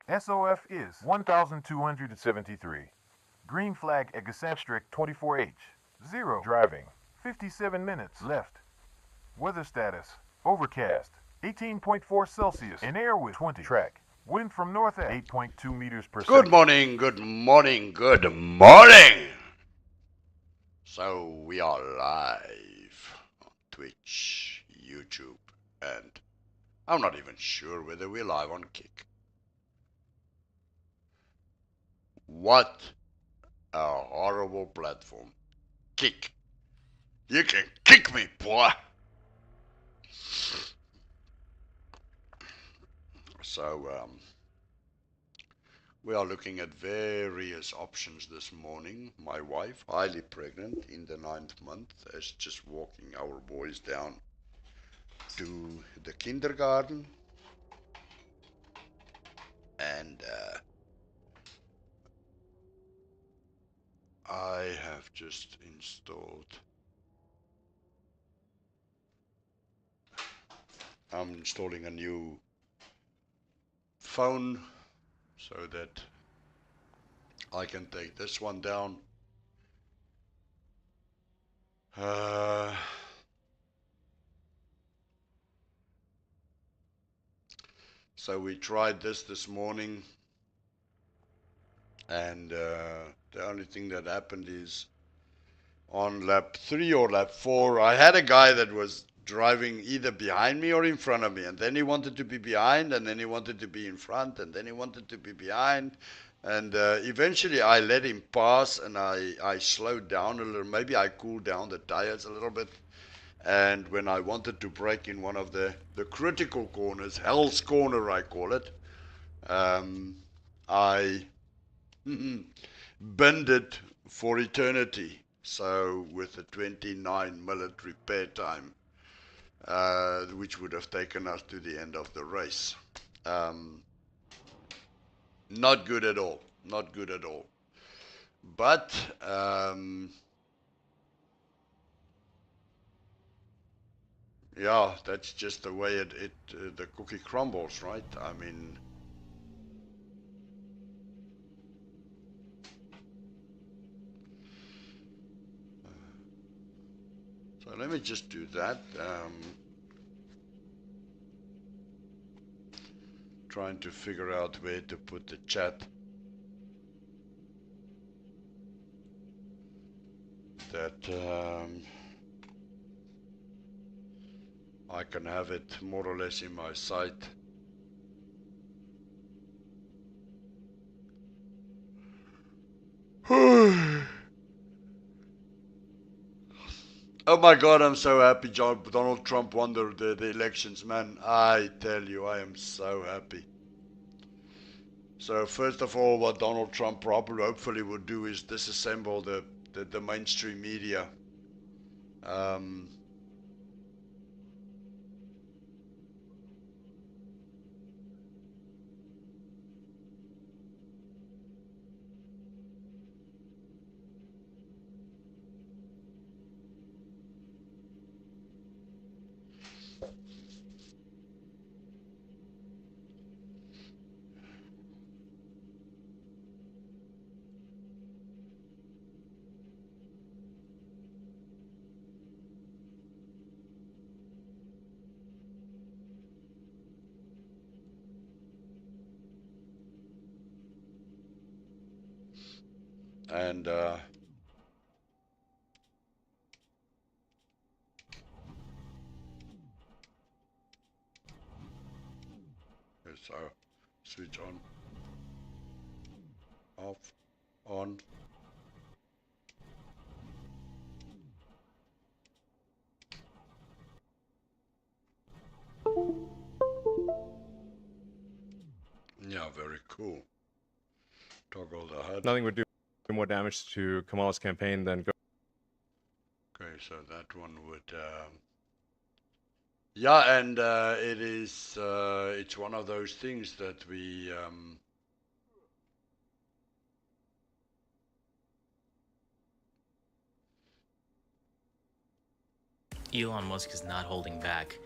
SOF is 1273. Green flag eccentric 24H. 0 driving. 57 minutes left. Weather status overcast. 18.4 Celsius and air with 20 track. Wind from north at 8.2 meters per Good second. morning, good morning, good morning. So we are live on Twitch, YouTube, and I'm not even sure whether we're live on Kick. What a horrible platform. Kick. You can kick me, boy. So, we are looking at various options this morning. My wife, highly pregnant in the 9th month, is just walking our boys down to the kindergarten. And I have just installed. I'm installing a new phone so that I can take this one down. Uh, so we tried this morning, and the only thing that happened is on lap 3 or lap 4, I had a guy that was driving either behind me or in front of me, and then he wanted to be behind, and then he wanted to be in front, and then he wanted to be behind, and eventually I let him pass, and I slowed down a little. Maybe I cooled down the tires a little bit, and when I wanted to brake in one of the critical corners, Hell's Corner I call it, I bend it for eternity. So with a 29-minute repair time, which would have taken us to the end of the race. Um, not good at all. Not good at all. But yeah, that's just the way the cookie crumbles, right? I mean, so let me just do that. Trying to figure out where to put the chat that I can have it more or less in my sight. Oh my God, I'm so happy Donald Trump won the elections, man. I tell you, I am so happy. So first of all, what Donald Trump probably hopefully would do is disassemble the mainstream media. Um, and so switch on, off, on. Yeah, very cool. Toggle the HUD. Nothing would do more damage to Kamala's campaign than go. Okay, so that one would. Yeah, and it is. It's one of those things that we. Elon Musk is not holding back.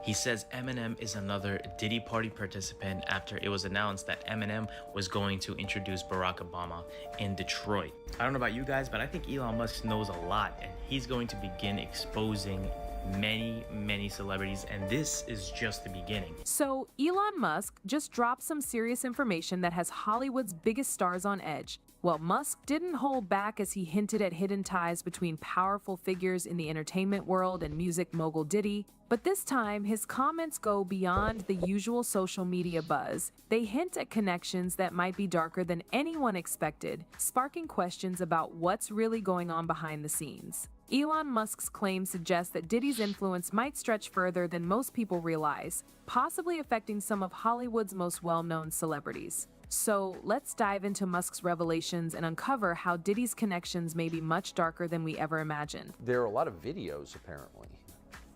He says Eminem is another Diddy Party participant after it was announced that Eminem was going to introduce Barack Obama in Detroit. I don't know about you guys, but I think Elon Musk knows a lot, and he's going to begin exposing many celebrities, and this is just the beginning. So Elon Musk just dropped some serious information that has Hollywood's biggest stars on edge. Well, Musk didn't hold back as he hinted at hidden ties between powerful figures in the entertainment world and music mogul Diddy. But this time, his comments go beyond the usual social media buzz. They hint at connections that might be darker than anyone expected, sparking questions about what's really going on behind the scenes. Elon Musk's claims suggest that Diddy's influence might stretch further than most people realize, possibly affecting some of Hollywood's most well-known celebrities. So let's dive into Musk's revelations and uncover how Diddy's connections may be much darker than we ever imagined. There are a lot of videos, apparently.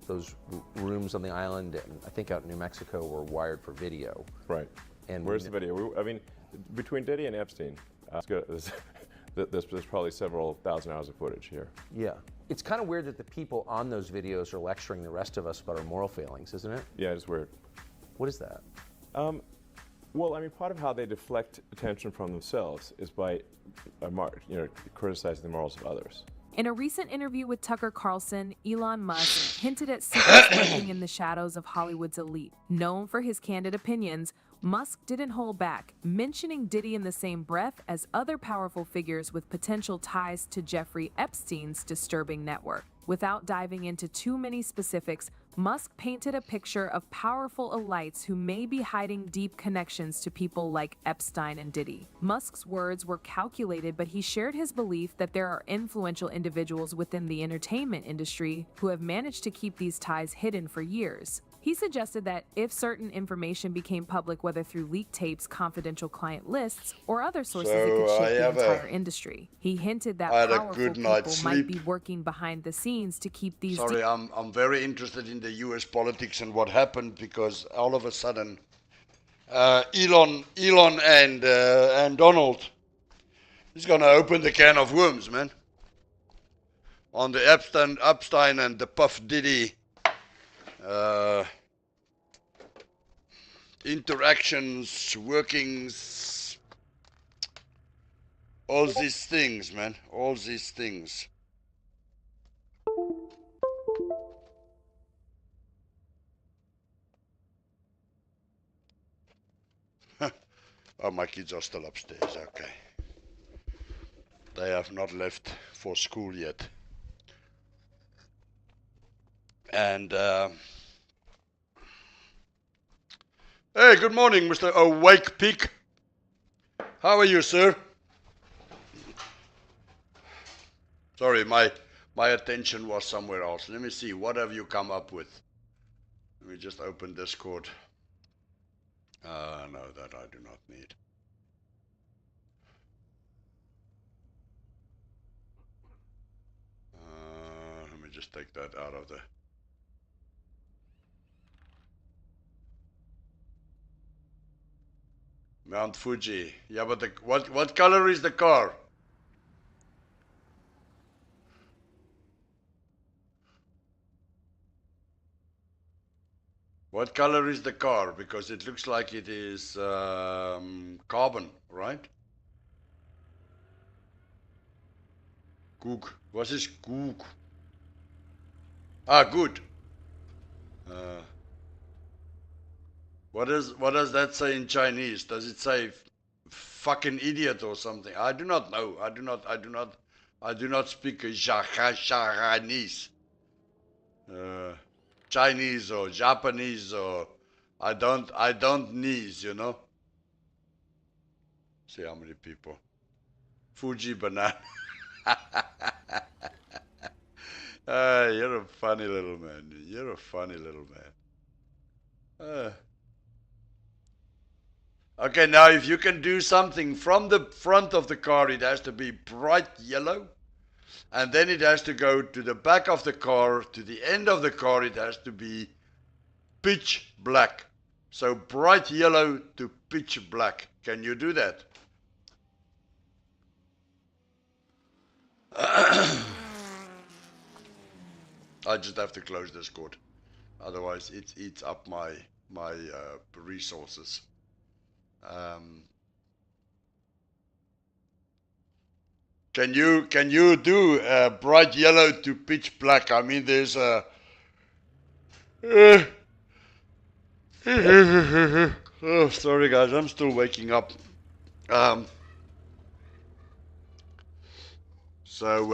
Those rooms on the island, and I think out in New Mexico, were wired for video. Right. And where's the video? I mean, between Diddy and Epstein, there's probably several thousand hours of footage here. Yeah. It's kind of weird that the people on those videos are lecturing the rest of us about our moral failings, isn't it? Yeah, it's weird. What is that? Well, I mean, part of how they deflect attention from themselves is by, criticizing the morals of others. In a recent interview with Tucker Carlson, Elon Musk hinted at secrets lurking in the shadows of Hollywood's elite. Known for his candid opinions, Musk didn't hold back, mentioning Diddy in the same breath as other powerful figures with potential ties to Jeffrey Epstein's disturbing network. Without diving into too many specifics, Musk painted a picture of powerful elites who may be hiding deep connections to people like Epstein and Diddy. Musk's words were calculated, but he shared his belief that there are influential individuals within the entertainment industry who have managed to keep these ties hidden for years. He suggested that if certain information became public, whether through leaked tapes, confidential client lists, or other sources, it could shape the entire industry. He hinted that powerful people might be working behind the scenes to keep these... Sorry, I'm very interested in the US politics and what happened, because all of a sudden Elon and Donald is going to open the can of worms, man. On the Epstein and the Puff Diddy interactions, workings, all these things, man, all these things. Oh, my kids are still upstairs, okay. They have not left for school yet. And, hey, good morning, Mr. Awake Peak. How are you, sir? Sorry, my attention was somewhere else. Let me see, what have you come up with? Let me just open Discord. No, that I do not need. Let me just take that out of the... Mount Fuji. Yeah, but what color is the car? What color is the car? Because it looks like it is carbon, right? Goog. What is goog? Ah, good. What does that say in Chinese? Does it say fucking idiot or something? I do not know. I do not speak Chinese. Chinese or Japanese, or I don't need, you know. See how many people. Fuji banana. You're a funny little man. You're a funny little man. Okay, now if you can do something from the front of the car, it has to be bright yellow. And then it has to go to the back of the car, to the end of the car, it has to be pitch black. So bright yellow to pitch black. Can you do that? I just have to close Discord. Otherwise, it eats up my resources. Can you do bright yellow to pitch black? I mean, there's a. Oh, sorry guys, I'm still waking up. Um, so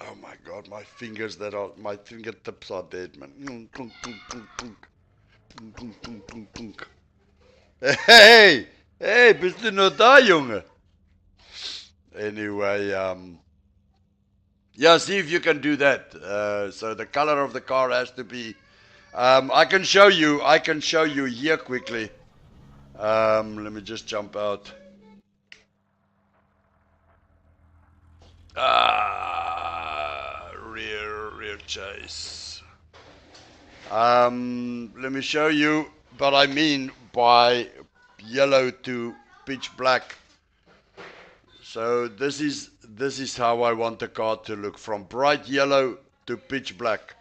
oh my god, my fingertips are dead, man. Hey, hey, bist du noch da, Junge? Anyway, yeah, see if you can do that. So the color of the car has to be. I can show you. I can show you here quickly. Let me just jump out. Rear chase. Let me show you what I mean by yellow to pitch black. So this is how I want the car to look, from bright yellow to pitch black.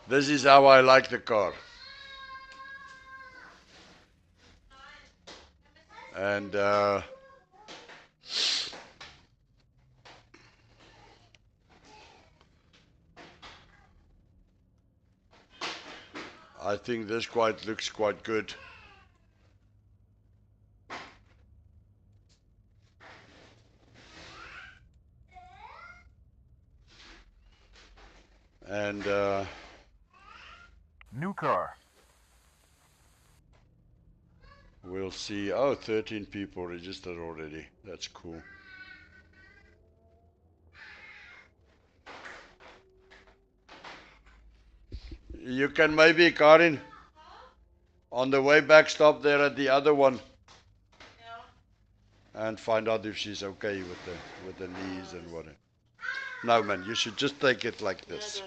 This is how I like the car. And I think this looks quite good. And New car. we'll see. Oh, 13 people registered already. That's cool. You can maybe, Karin, on the way back, stop there at the other one. And find out if she's okay with the knees and whatever. No, man, you should just take it like this.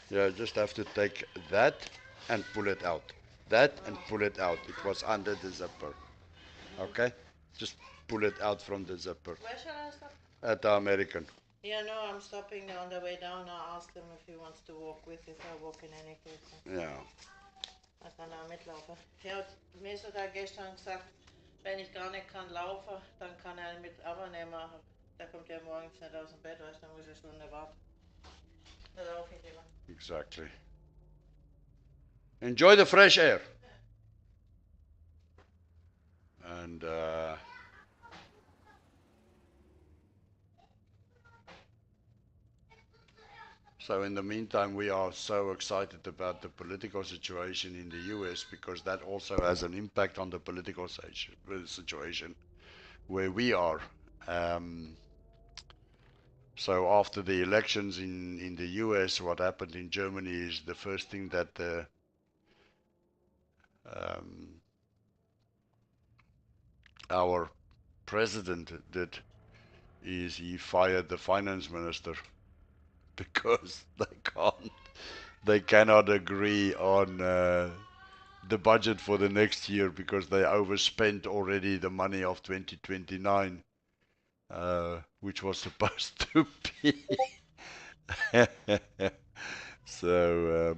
Yeah, just have to take that and pull it out. That and pull it out. It was under the zipper. Okay? Just pull it out from the zipper. Where shall I stop? At the American. Yeah, no, I'm stopping on the way down. I asked him if he wants to walk with, if I walk in any case. Ja. Er kann da mitlaufen. Ja, mir ist da gestern gesagt, wenn ich gar nicht kann laufen, dann kann er mit abnehmen. Da kommt er morgens nicht aus dem Bett, weißt du, dann muss ich eine Stunde warten. Da laufe ich lieber. Exactly. Enjoy the fresh air. And so in the meantime, we are so excited about the political situation in the US, because that also has an impact on the political situation where we are. So after the elections in the US, what happened in Germany is the first thing that our president did is he fired the finance minister, because they cannot agree on the budget for the next year, because they overspent already the money of 2029, which was supposed to be. So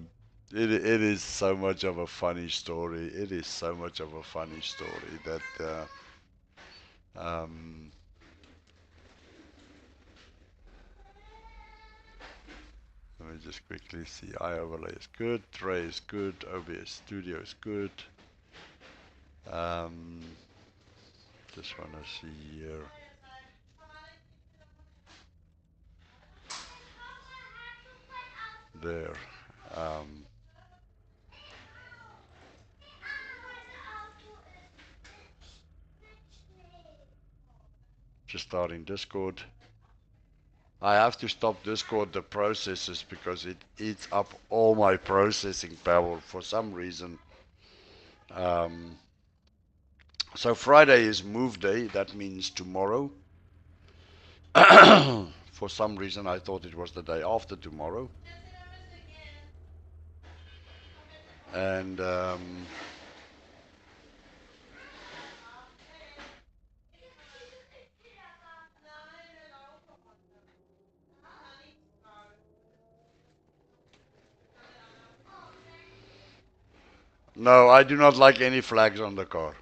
it is so much of a funny story. It is so much of a funny story that let me just quickly see. iOverlay is good, Tray is good, OBS Studio is good. Just want to see here. There. Just starting Discord. I have to stop Discord the processes, because it eats up all my processing power for some reason. So Friday is move day. That means tomorrow. For some reason I thought it was the day after tomorrow. And No, I do not like any flags on the car.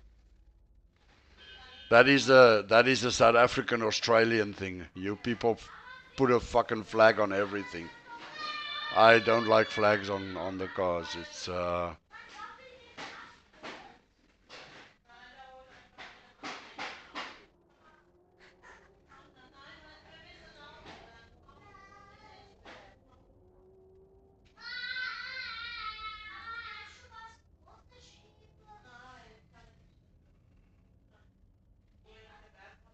That is a South African Australian thing. You people put a fucking flag on everything. I don't like flags on the cars. It's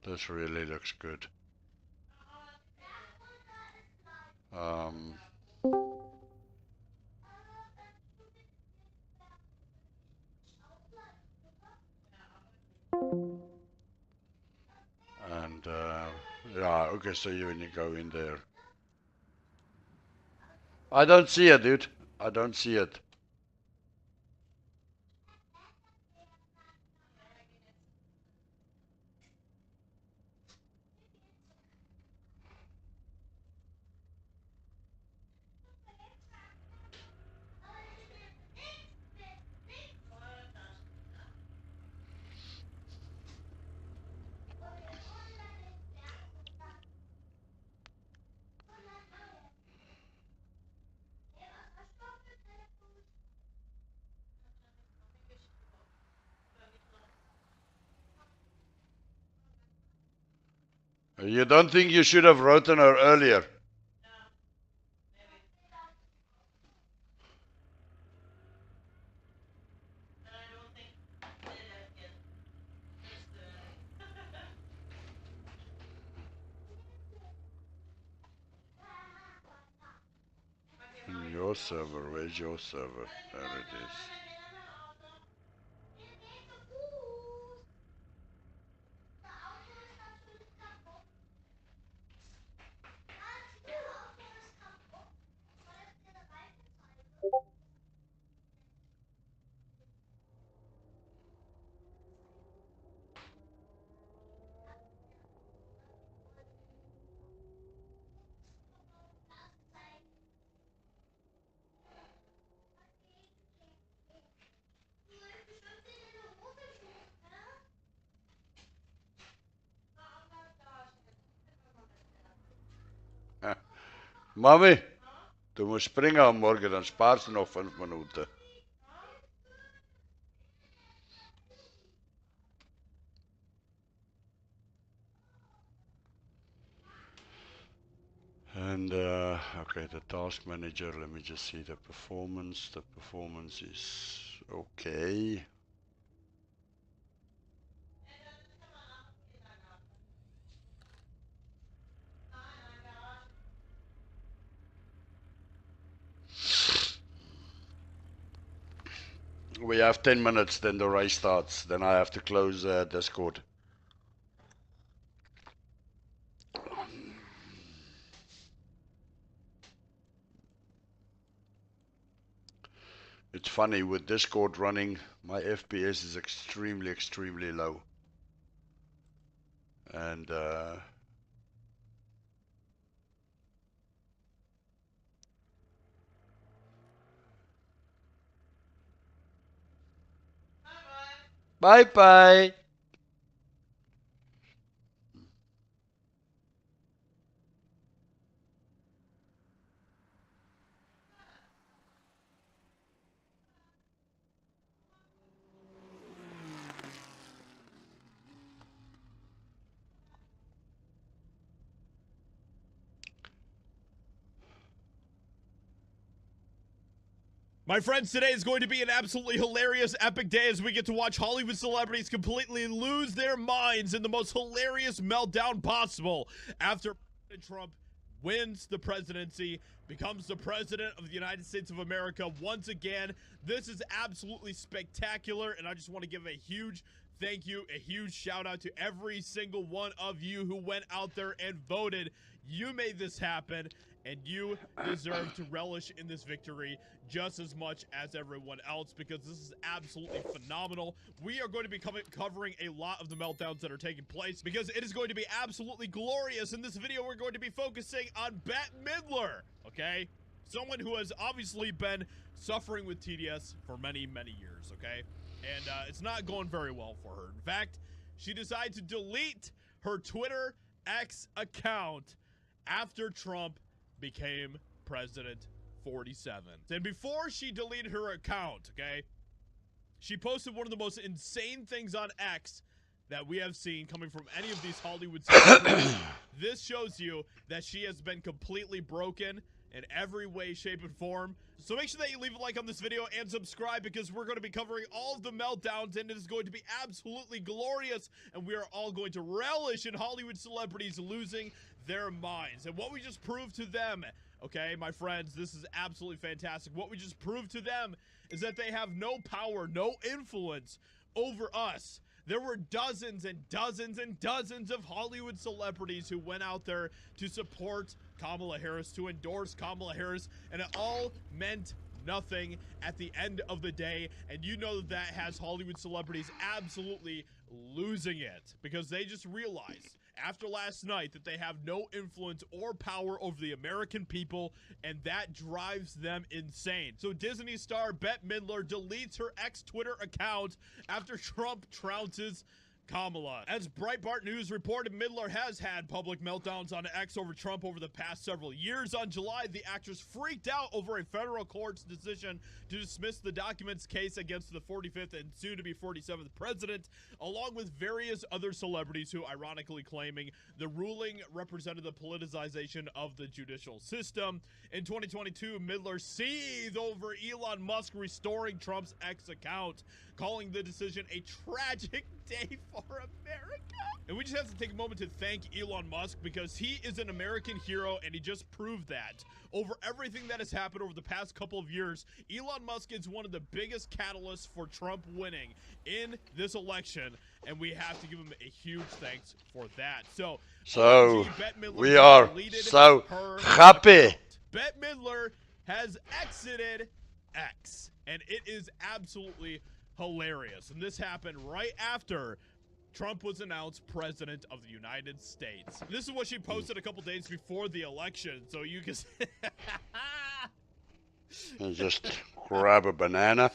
this really looks good. And yeah, okay, so you when you go in there. I don't see it, dude. I don't see it. You don't think you should have written her earlier? Your server, where's your server? There it is. Mami, du musst springen am Morgen, dann sparst du noch 5 Minuten. And okay, the task manager, let me just see the performance. The performance is okay. We have 10 minutes, then the race starts. Then I have to close Discord. It's funny, with Discord running, my FPS is extremely, extremely low. And bye-bye. My friends, today is going to be an absolutely hilarious, epic day as we get to watch Hollywood celebrities completely lose their minds in the most hilarious meltdown possible after President Trump wins the presidency, becomes the president of the United States of America once again. This is absolutely spectacular, and I just want to give a huge thank you, a huge shout out to every single one of you who went out there and voted. You made this happen, and you deserve to relish in this victory just as much as everyone else, because this is absolutely phenomenal. We are going to be covering a lot of the meltdowns that are taking place, because it is going to be absolutely glorious. In this video, we're going to be focusing on Bette Midler, okay? Someone who has obviously been suffering with TDS for many, many years, okay? And it's not going very well for her. In fact, she decided to delete her Twitter X account after Trump became President 47. And before she deleted her account, okay, she posted one of the most insane things on X that we have seen coming from any of these Hollywood celebrities. This shows you that she has been completely broken in every way, shape, and form. So make sure that you leave a like on this video and subscribe, because we're going to be covering all of the meltdowns, and it is going to be absolutely glorious, and we are all going to relish in Hollywood celebrities losing their minds. And what we just proved to them, okay, my friends, this is absolutely fantastic. What we just proved to them is that they have no power, no influence over us. There were dozens and dozens and dozens of Hollywood celebrities who went out there to support Kamala Harris, to endorse Kamala Harris, and it all meant nothing at the end of the day. And you know that has Hollywood celebrities absolutely losing it, because they just realized after last night that they have no influence or power over the American people, and that drives them insane. So Disney star Bette Midler deletes her ex-Twitter account after Trump trounces Kamala. As Breitbart News reported, Midler has had public meltdowns on X over Trump over the past several years. On July, the actress freaked out over a federal court's decision to dismiss the documents case against the 45th and soon-to-be 47th president, along with various other celebrities who ironically claiming the ruling represented the politicization of the judicial system. In 2022, Midler seethed over Elon Musk restoring Trump's X account, calling the decision a tragic day for America. And we just have to take a moment to thank Elon Musk, because he is an American hero, and he just proved that. Over everything that has happened over the past couple of years, Elon Musk is one of the biggest catalysts for Trump winning in this election, and we have to give him a huge thanks for that. So we are so happy. Bette Midler has exited X, and it is absolutely hilarious. And this happened right after Trump was announced president of the United States. This is what she posted a couple days before the election, so you can and just grab a banana.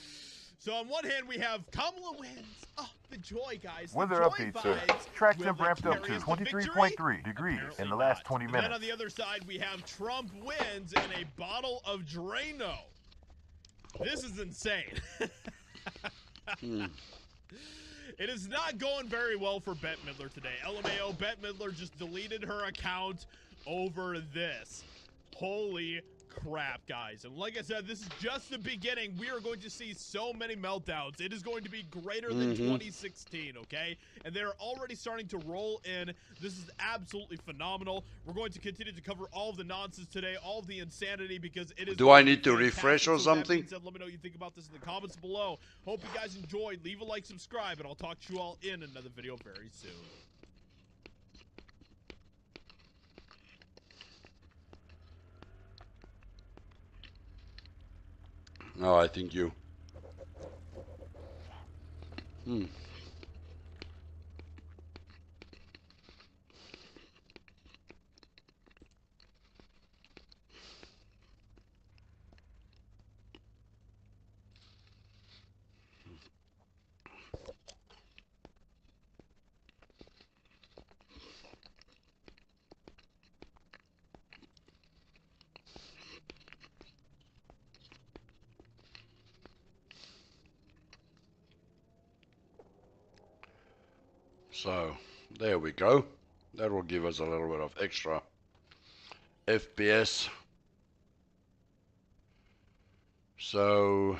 So on one hand, we have Kamala wins. Oh, the joy, guys. Weather update, sir. Track temp ramped up to 23.3 degrees in the last 20 minutes. And then on the other side, we have Trump wins in a bottle of Drano. This is insane. It is not going very well for Bette Midler today. LMAO, Bette Midler just deleted her account over this. Holy crap, guys. And like I said, this is just the beginning. We are going to see so many meltdowns. It is going to be greater than 2016, okay? And they're already starting to roll in. This is absolutely phenomenal. We're going to continue to cover all of the nonsense today, all of the insanity, because it is... Do I need to refresh or something? Let me know what you think about this in the comments below. Hope you guys enjoyed. Leave a like, subscribe, and I'll talk to you all in another video very soon. No, I think you. So, there we go. That will give us a little bit of extra FPS. So...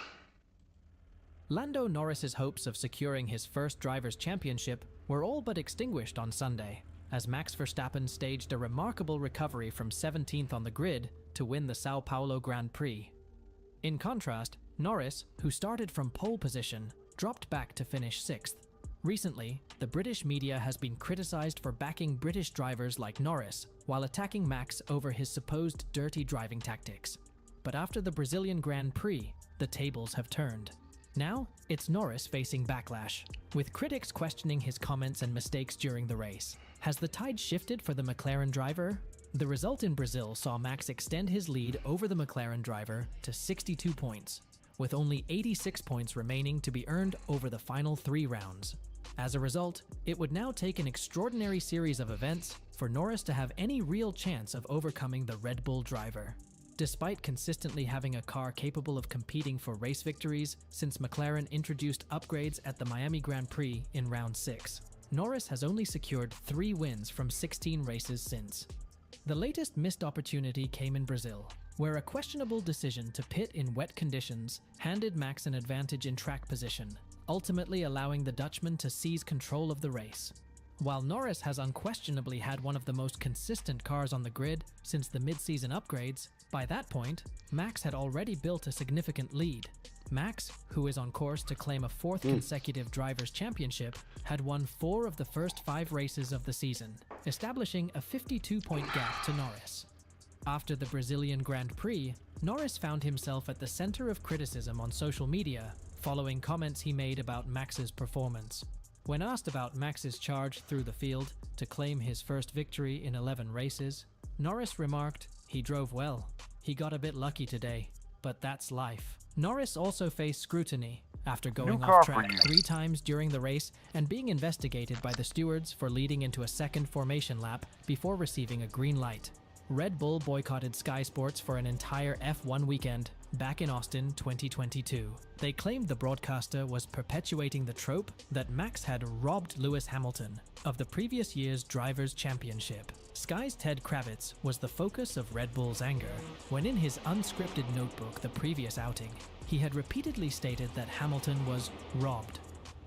Lando Norris's hopes of securing his first Drivers' Championship were all but extinguished on Sunday, as Max Verstappen staged a remarkable recovery from 17th on the grid to win the Sao Paulo Grand Prix. In contrast, Norris, who started from pole position, dropped back to finish 6th. Recently, the British media has been criticised for backing British drivers like Norris, while attacking Max over his supposed dirty driving tactics. But after the Brazilian Grand Prix, the tables have turned. Now, it's Norris facing backlash, with critics questioning his comments and mistakes during the race. Has the tide shifted for the McLaren driver? The result in Brazil saw Max extend his lead over the McLaren driver to 62 points, with only 86 points remaining to be earned over the final 3 rounds. As a result, it would now take an extraordinary series of events for Norris to have any real chance of overcoming the Red Bull driver. Despite consistently having a car capable of competing for race victories since McLaren introduced upgrades at the Miami Grand Prix in round 6, Norris has only secured 3 wins from 16 races since. The latest missed opportunity came in Brazil, where a questionable decision to pit in wet conditions handed Max an advantage in track position, ultimately allowing the Dutchman to seize control of the race. While Norris has unquestionably had one of the most consistent cars on the grid since the mid-season upgrades, by that point, Max had already built a significant lead. Max, who is on course to claim a 4th consecutive Drivers' Championship, had won 4 of the first 5 races of the season, establishing a 52-point gap to Norris. After the Brazilian Grand Prix, Norris found himself at the center of criticism on social media following comments he made about Max's performance. When asked about Max's charge through the field to claim his first victory in 11 races, Norris remarked, "He drove well. He got a bit lucky today, but that's life." Norris also faced scrutiny after going off track 3 times during the race and being investigated by the stewards for leading into a second formation lap before receiving a green light. Red Bull boycotted Sky Sports for an entire F1 weekend back in Austin 2022. They claimed the broadcaster was perpetuating the trope that Max had robbed Lewis Hamilton of the previous year's Drivers' Championship. Sky's Ted Kravitz was the focus of Red Bull's anger when in his unscripted notebook the previous outing, he had repeatedly stated that Hamilton was robbed.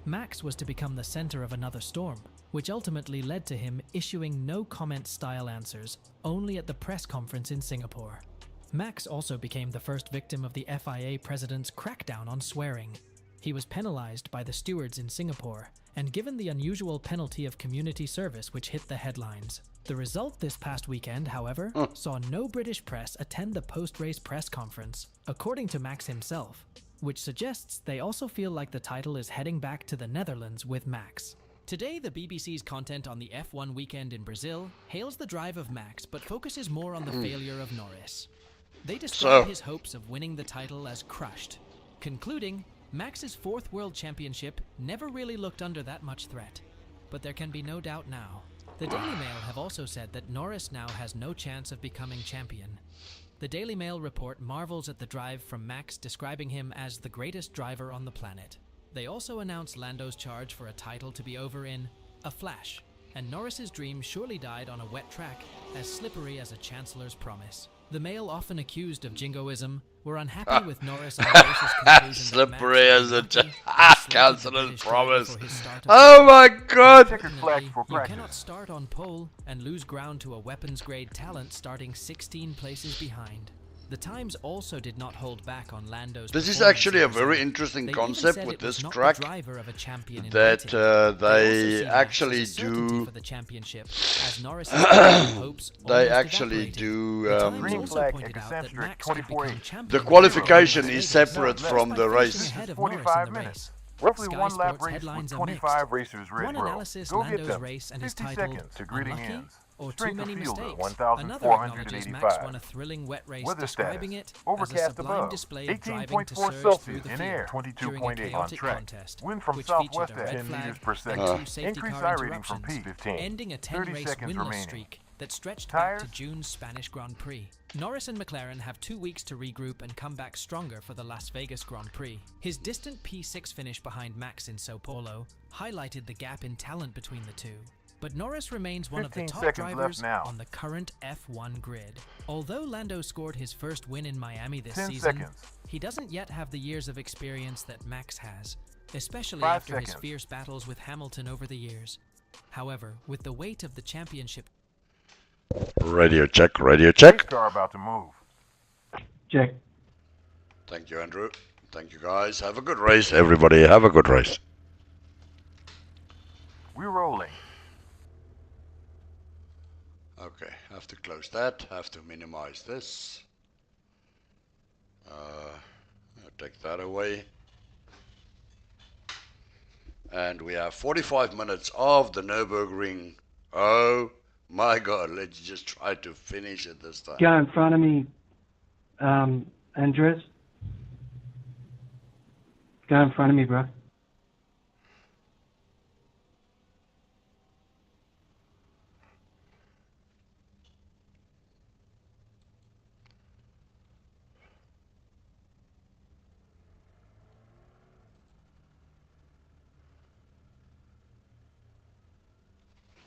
Max was to become the center of another storm, which ultimately led to him issuing no-comment style answers only at the press conference in Singapore. Max also became the first victim of the FIA president's crackdown on swearing. He was penalized by the stewards in Singapore and given the unusual penalty of community service which hit the headlines. The result this past weekend, however, saw no British press attend the post-race press conference, according to Max himself, which suggests they also feel like the title is heading back to the Netherlands with Max. Today, the BBC's content on the F1 weekend in Brazil hails the drive of Max but focuses more on the failure of Norris. They describe his hopes of winning the title as crushed, concluding, Max's 4th World Championship never really looked under that much threat. But there can be no doubt now. The Daily Mail have also said that Norris now has no chance of becoming champion. The Daily Mail report marvels at the drive from Max, describing him as the greatest driver on the planet. They also announced Lando's charge for a title to be over in a flash, and Norris's dream surely died on a wet track, as slippery as a chancellor's promise. The Mail, often accused of jingoism, were unhappy with Norris on the race's conclusion. Slippery as a chancellor's promise. Oh my god! You cannot start on pole and lose ground to a weapons-grade talent starting 16 places behind. The Times also did not hold back on Lando's. This is actually a very interesting concept with this track, that they actually do. They actually do. The qualification is separate from the race. 45 minutes. Roughly one lap race with 25 racers red row. Go get them. 50 seconds to greeting ends. Or Strength too of many field of mistakes. Another acknowledges Max won a 1,485. thrilling wet race, Weather describing status. it as a Overcast sublime above. display of driving to 18.4 surge Celsius through the in field air. during a 22.8 on chaotic track. contest, Wind from which southwest featured a at red 10 flag meters per and second. 2 safety Increase car I rating from interruptions, P 15. ending a 30 10-race seconds winless remaining. streak that stretched Tires? back to June's Spanish Grand Prix. Norris and McLaren have 2 weeks to regroup and come back stronger for the Las Vegas Grand Prix. His distant P6 finish behind Max in Sao Paulo highlighted the gap in talent between the two. But Norris remains one of the 15 top seconds left drivers now. on the current F1 grid. Although Lando scored his first win in Miami this 10 season, seconds. he doesn't yet have the years of experience that Max has, especially 5 after his seconds. fierce battles with Hamilton over the years. However, with the weight of the championship. Radio check, radio check. Car about to move. Check. Thank you, Andrew. Thank you, guys. Have a good race, everybody. Have a good race. We're rolling. Okay, have to close that. Have to minimize this. I'll take that away. And we have 45 minutes of the Nürburgring. Oh My God, let's just try to finish it this time. Guy in front of me, Andres. Guy in front of me, bro.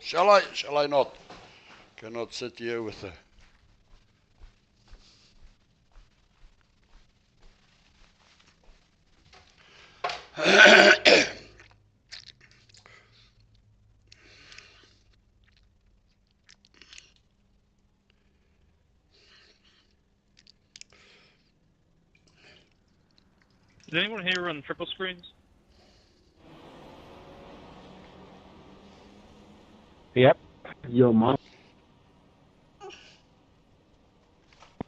Shall I not? Cannot sit here with a... Does anyone here run triple screens? Yep. Yo, mom.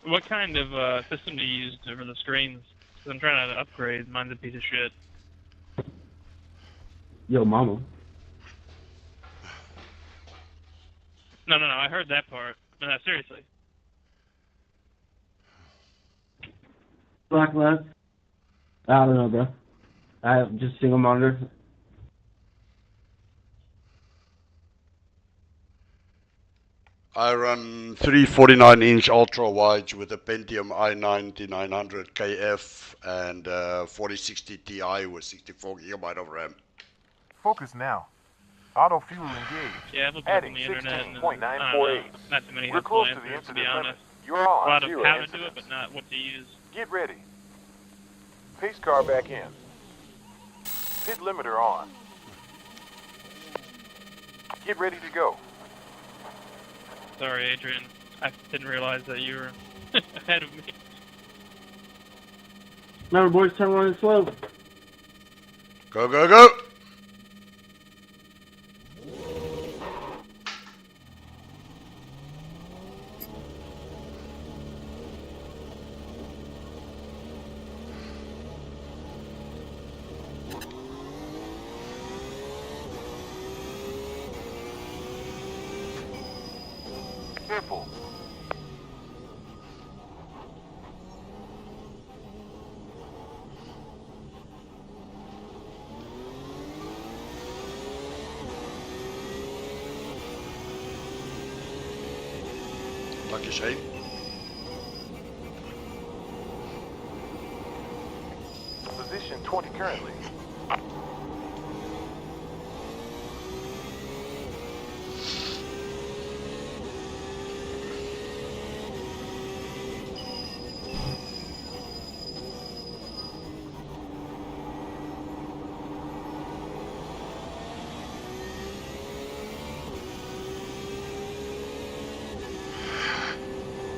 What kind of system do you use for the screens? 'Cause I'm trying to upgrade. Mine's a piece of shit. Yo, mama. No, I heard that part. No, seriously. Black left. I don't know, bro. I have just single monitor. I run 349-inch ultra wides with a Pentium i9-900 KF and 4060 Ti with 64 GB of RAM. Focus now. Auto fuel engaged. Yeah, I've looked Adding on the internet and 16.948. not too many We're helpful close to the answers, to incident be limit. honest. You're all A on lot of zero how to do incidents. it, but not what to use. Get ready. Pace car back in. Pit limiter on. Get ready to go. Sorry, Adrian. I didn't realize that you were ahead of me. Remember, boys, turn one and slow. Go, go, go! Careful. Danke, Shane. Position 20 currently.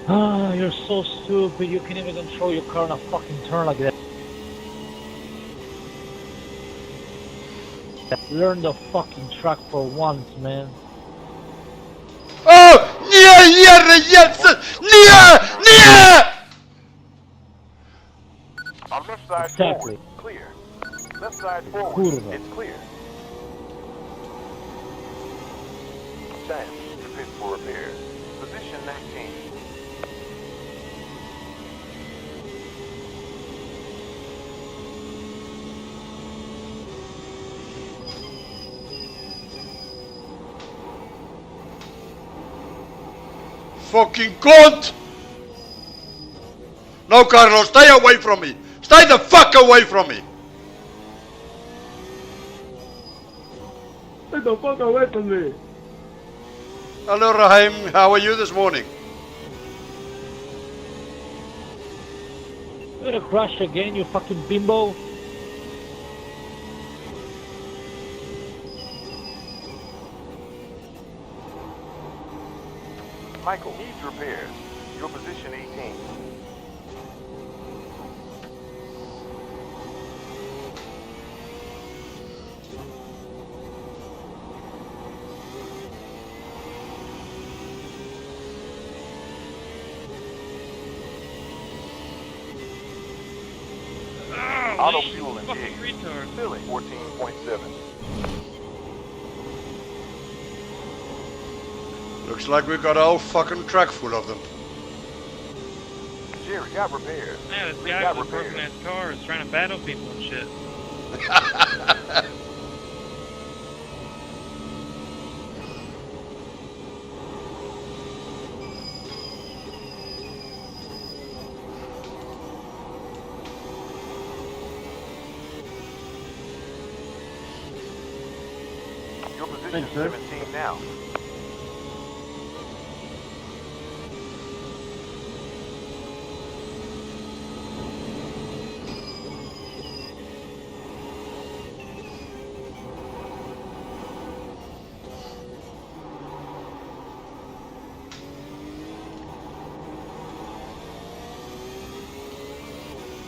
Ah, you're so stupid. You can't even control your car in a fucking turn like that. Learn the fucking track for once, man. Oh! Nia! On left side Exactly. forward, clear. Left side forward, Kurwa. it's clear. Stand, fit for repair. Position 19. Fucking cunt! No, Carlos, stay away from me! Stay the fuck away from me! Get the fuck away from me. Hello, Raheem. How are you this morning? You're gonna crash again, you fucking bimbo. Michael, needs repairs. Your position 18. Auto fuel engaged. Filling 14.7. Looks like we got a whole fucking truck full of them. Jerry got repairs. Yeah, this We guy got with a broken repairs. ass car is trying to battle people and shit. Your position Thanks, is sir. 17 now.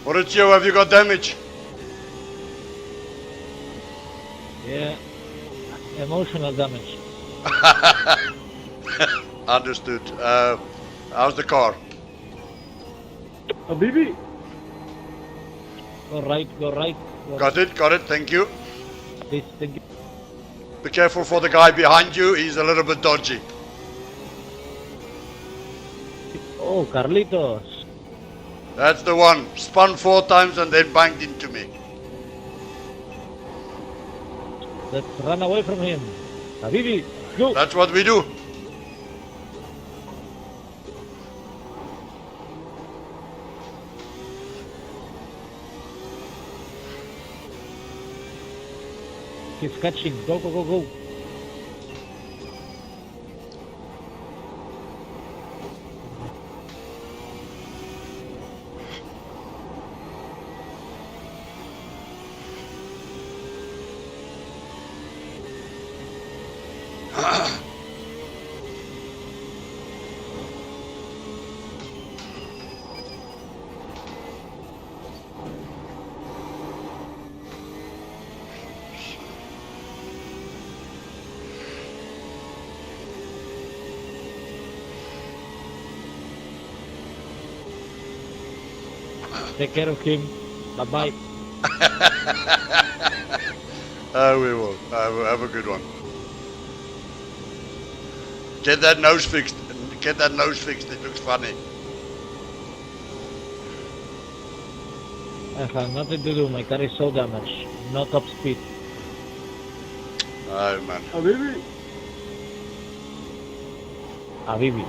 Mauricio, have you got damage? Yeah. Emotional damage. Understood. How's the car? Habibi. Go right, go right. Go Got it, thank you. This thing. Be careful for the guy behind you, he's a little bit dodgy. Oh, Carlitos. That's the one. Spun 4 times and then banged into me. Let's run away from him. Habibi, go. That's what we do. He's catching. Go, go, go, go. Take care of him. Bye-bye. We will. Have a good one. Get that nose fixed. Get that nose fixed. It looks funny. I have nothing to do. My car is so damaged. No top speed. Oh man. Habibi. Habibi.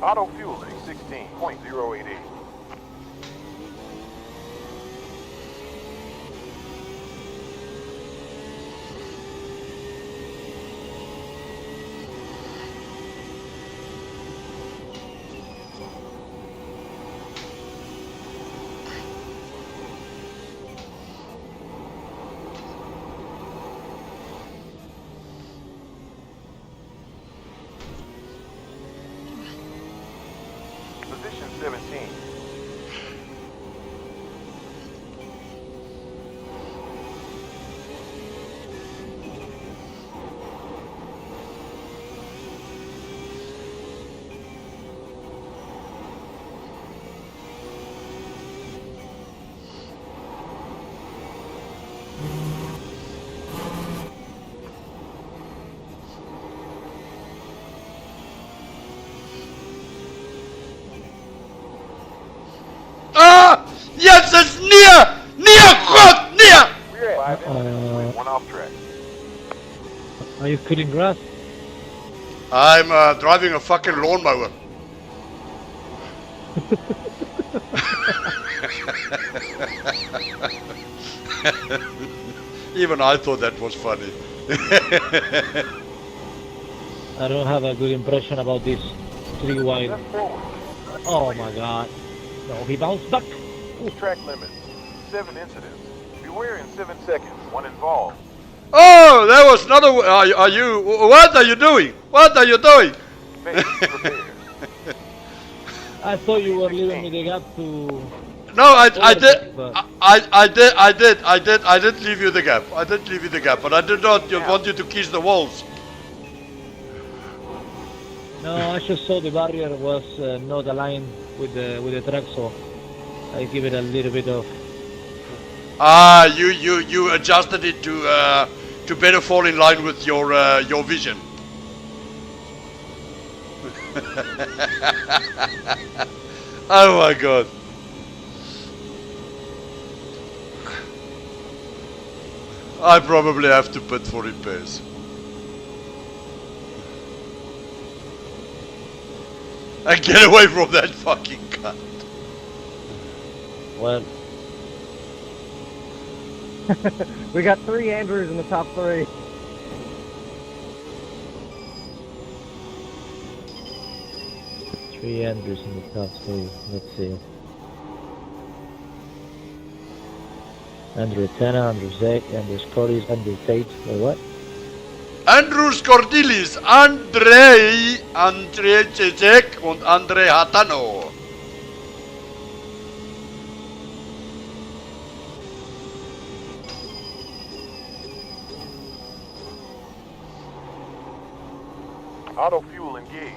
Auto fueling 16.088. Position 17. Ah! Yes, it's near! Near! God! Near! We're at 5 minutes. One off track. Are you cutting grass? I'm driving a fucking lawnmower. Even I thought that was funny. I don't have a good impression about this 3 wide. Left forward. Oh my god. No, he bounced back. Track limit. 7 incidents. Beware in 7 seconds. 1 involved. Oh, there was another. Are you? What are you doing? What are you doing? Base repairs. I thought you were leaving me the gap to... No, I did. But I did leave you the gap. I did leave you the gap, but I did not want you to kiss the walls. No, I just saw the barrier was not aligned with the track, so I give it a little bit of. Ah, you adjusted it to better fall in line with your vision. Oh my god. I probably have to put for repairs. And get away from that fucking cunt. Well, We got 3 Andrews in the top 3. three Andrews in the top 3. Let's see. Andrew Tena, Andrew Zek, Andrew Scottis, Andrew Tate, or what? Andrew Scordilis, Andrei Cecek und Andrei Hatano. Auto fuel engaged.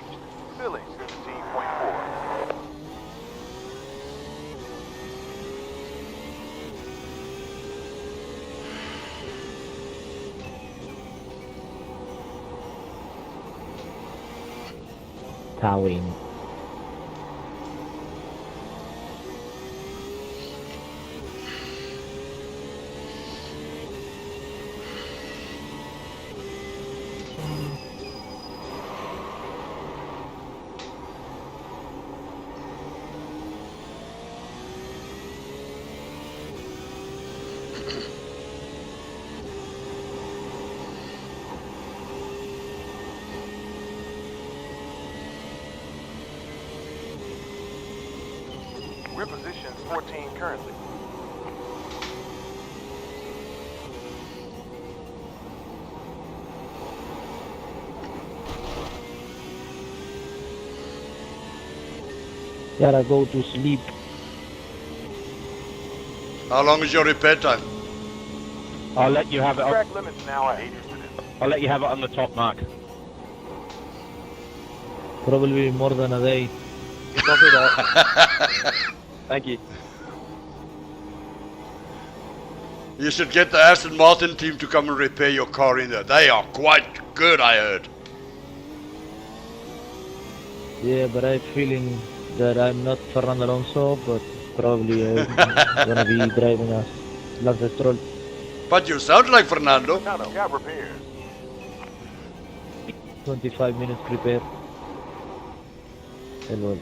Filling 17.4. Towing. We're position 14 currently. Gotta go to sleep. How long is your repair time? I'll let you have it. Track limits now at 80 students. I'll let you have it on the top, Mark. Probably more than a day. Copy that. Thank you. You should get the Aston Martin team to come and repair your car in there. They are quite good, I heard. Yeah, but I'm feeling that I'm not Fernando Alonso, but probably I'm gonna be driving a Lance Stroll. But you sound like Fernando. Got repairs. 25 minutes prepare. Hello.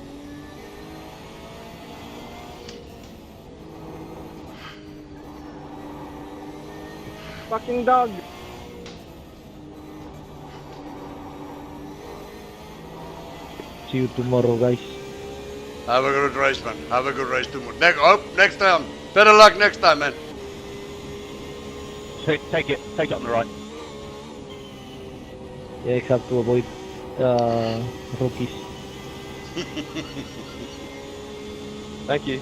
Fucking dog. See you tomorrow, guys. Have a good race, man. Have a good race tomorrow. Next time. Better luck next time, man. Take it on the right. Yeah, I have to avoid rookies. Thank you.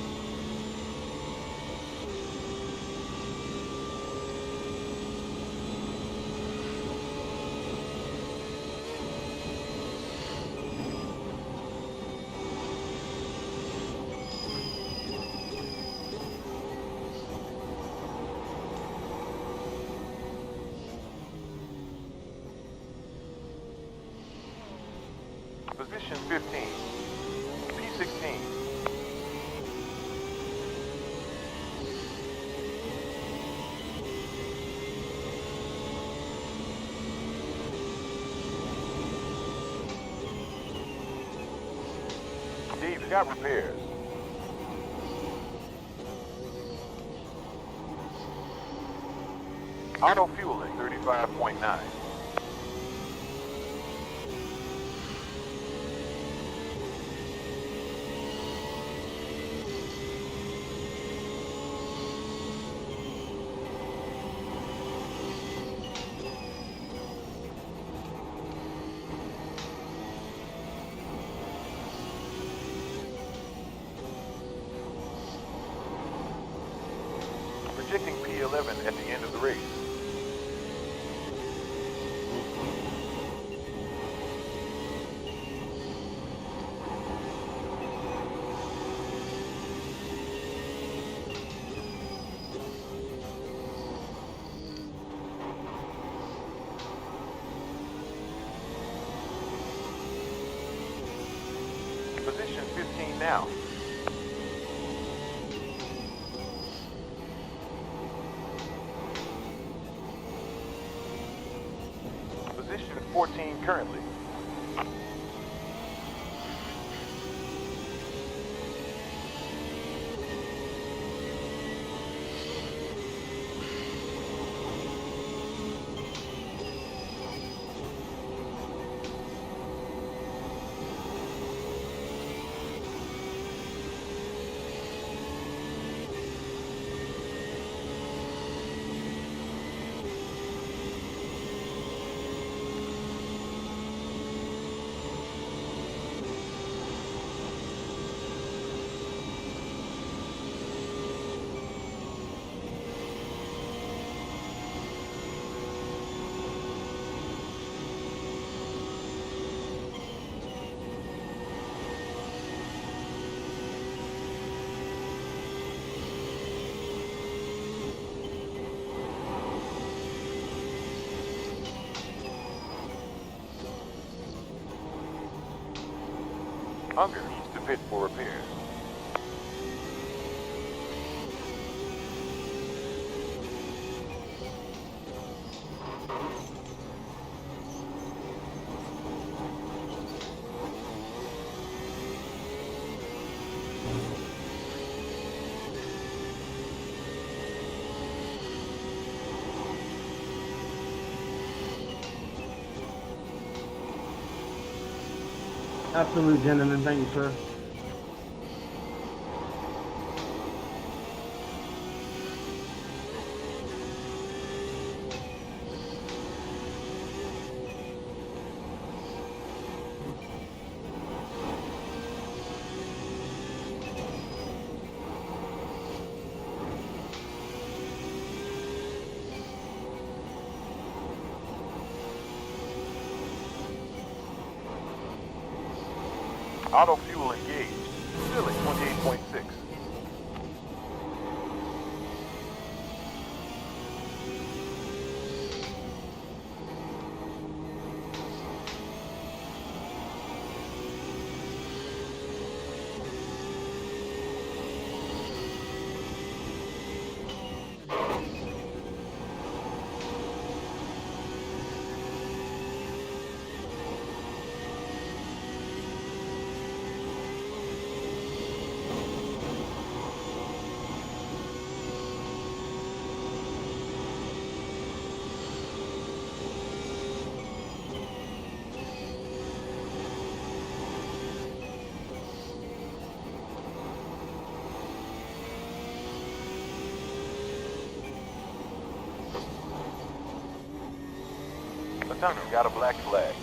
Position 15. P16. Dave's got repairs. Auto fueling 35.9. Projecting P11 at the end of the race. Position 15 now. Position 14 currently. Unger needs to pit for repairs. Absolutely, gentlemen. Thank you, sir. Auto fuel engaged. Still at 28.6. The tunnel got a black flag.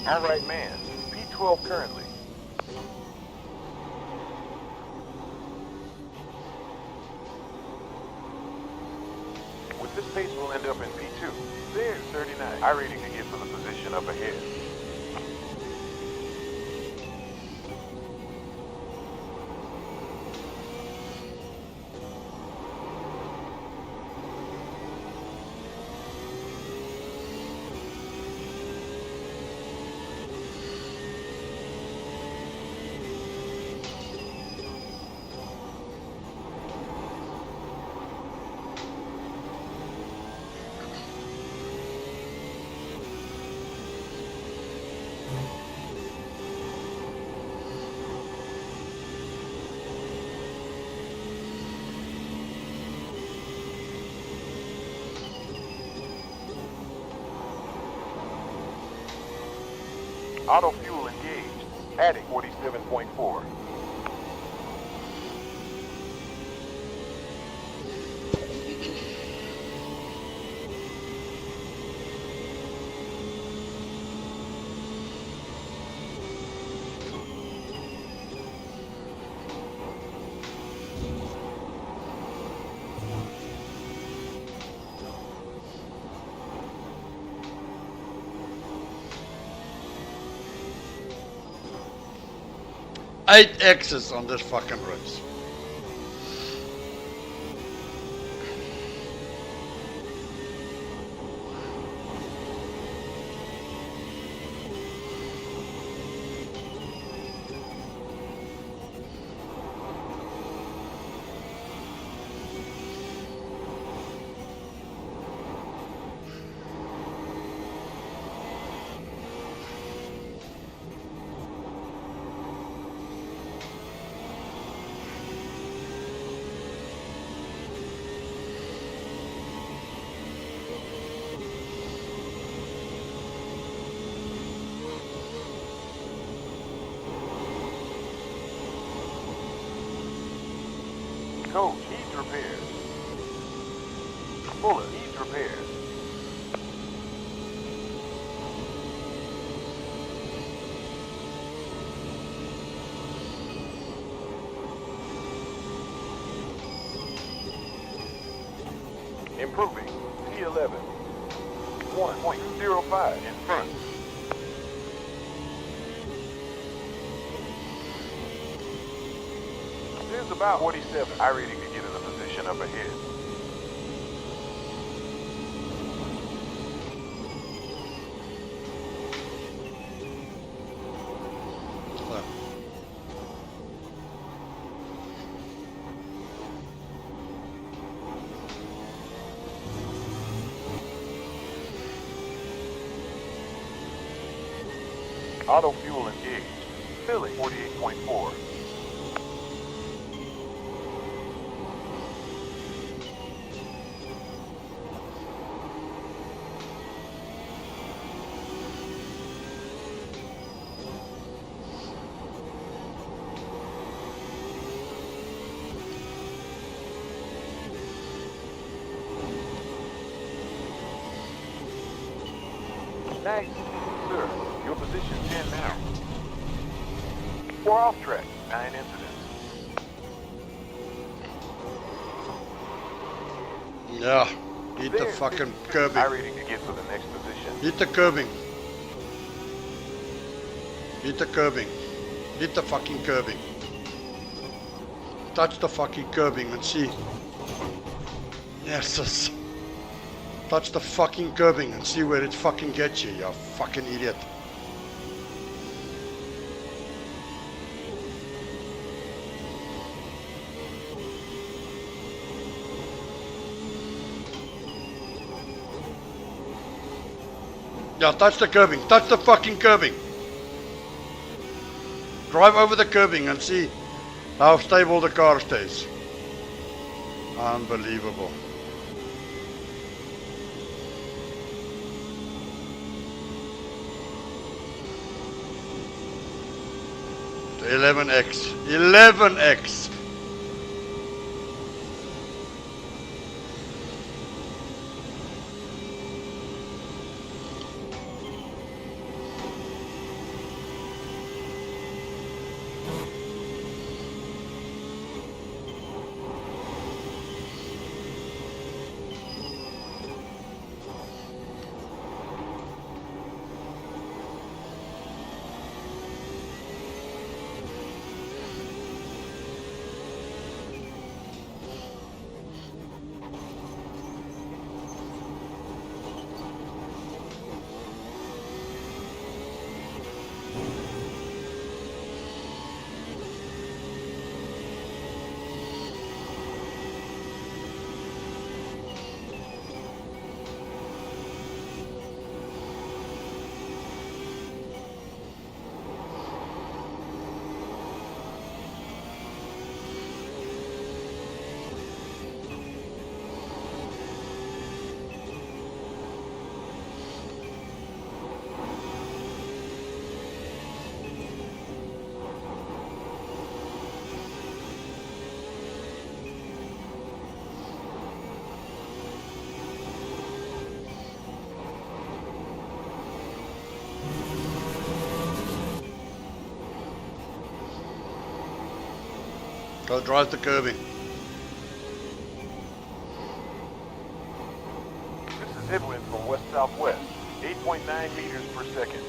All right, man. P12 currently. With this pace, we'll end up in P2. There's 39. Irating to get for the position up ahead. Auto fuel engaged. Adding 47.4. Eight X's on this fucking race. Coach needs repairs. Fuller needs repairs. Improving. P11. 1.205 in front. There's about 47 iRating to get in a position up ahead. Auto fuel engaged. Filling 48.4. Nice. Sir, your position 10 now. 4 off track, 9 incidents. Yeah, hit the fucking curbing. iRating to get to the next position. Hit the curbing. Hit the curbing. Hit the fucking curbing. Touch the fucking curbing and see. Yes. Touch the fucking curbing and see where it fucking gets you, you fucking idiot. Yeah, touch the curbing. Touch the fucking curbing. Drive over the curbing and see how stable the car stays. Unbelievable. The 11X. 11X. Go drive the curbing. This is headwind from west-southwest, 8.9 meters per second.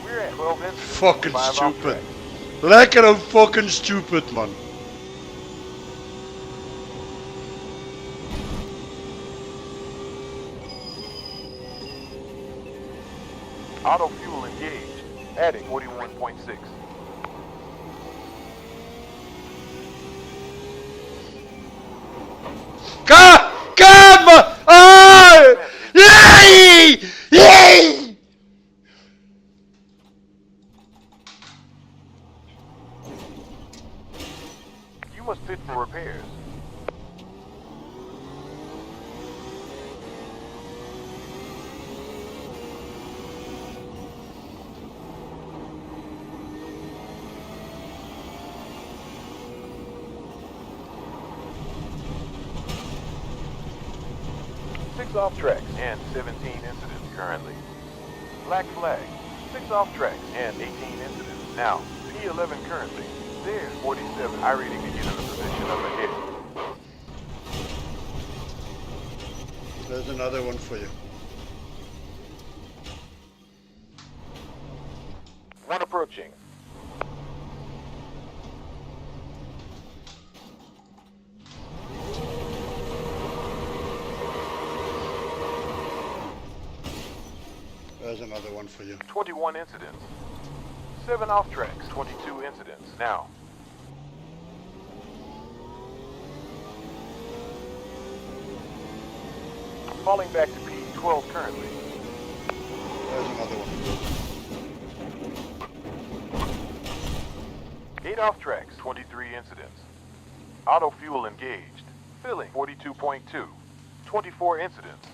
We're at 12 incidents. Fucking 5 off stupid. track. Lekker en fucking stupid, man. Auto fuel engaged. Adding 41.6. Come! Oh! Yay! Yay! You must fit for repairs. Six off tracks and 17 incidents currently. Black flag. 6 off tracks and 18 incidents. Now, P11 currently. There's 47. I rating to get in the position up ahead. There's another one for you. One approaching. There's another one for you. 21 incidents. 7 off tracks, 22 incidents. Now. Falling back to P12 currently. There's another one. 8 off tracks, 23 incidents. Auto fuel engaged. Filling 42.2. 24 incidents.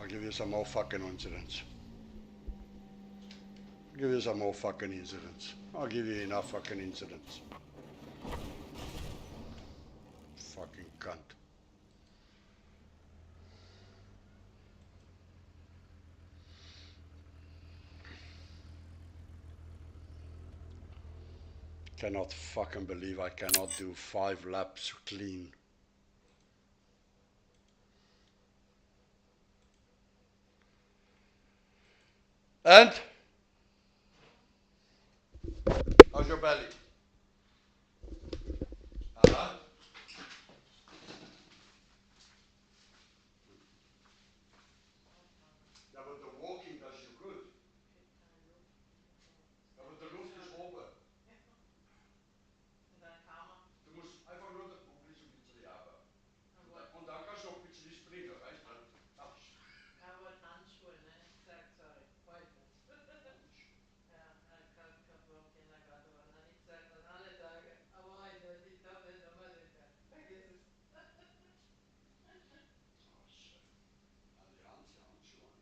I'll give you some more fucking incidents. I'll give you some more fucking incidents. I'll give you enough fucking incidents. Fucking cunt. Cannot fucking believe I cannot do 5 laps clean. And? How's your belly? Huh? Ja, but the walking does you good. Ja, but the luft ist oben. Du musst einfach nur den Bugel so ein bisschen haben. Und dann kannst du noch ein bisschen springen, weißt du? Er wollte Handschuhe, ne? Ich gesagt, sorry, heute nicht. Ja, er kann vor dem Kindergarten war. Dann ich gesagt, dann alle Tage, aber heute nicht, ich darf nicht nochmal liegen. Vergiss es. Oh shit. Ja, die Handschuhe einzigen.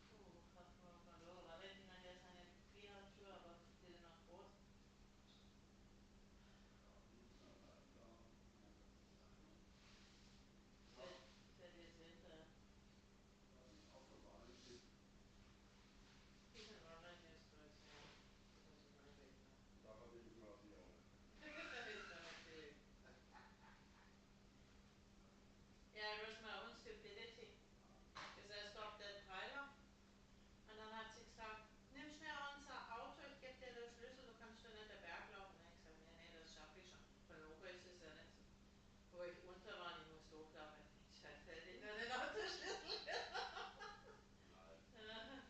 Puh, hat man verloren. Alle Dinger hier seine Pi-Handschuhe, aber die sind noch groß. Seht ihr sind, die sind Online-Größe, ja. Das ist mein Weg, ne? Da verdiene ich mir auf die Ohren. Ist doch natürlich. Yeah, it was my own stupidity. Because I stopped that trailer. Und dann hat sie gesagt, nimm schnell unser Auto, ich gebe dir den Schlüssel, du kannst schon nicht den Berg laufen. Ich gesagt, nee, das schaffe ich schon. Von oben ist es ja nicht so. Wo ich unter war, ich musste hochlaufen. Ich gesagt, hätte ich noch den Autoschlüssel genommen.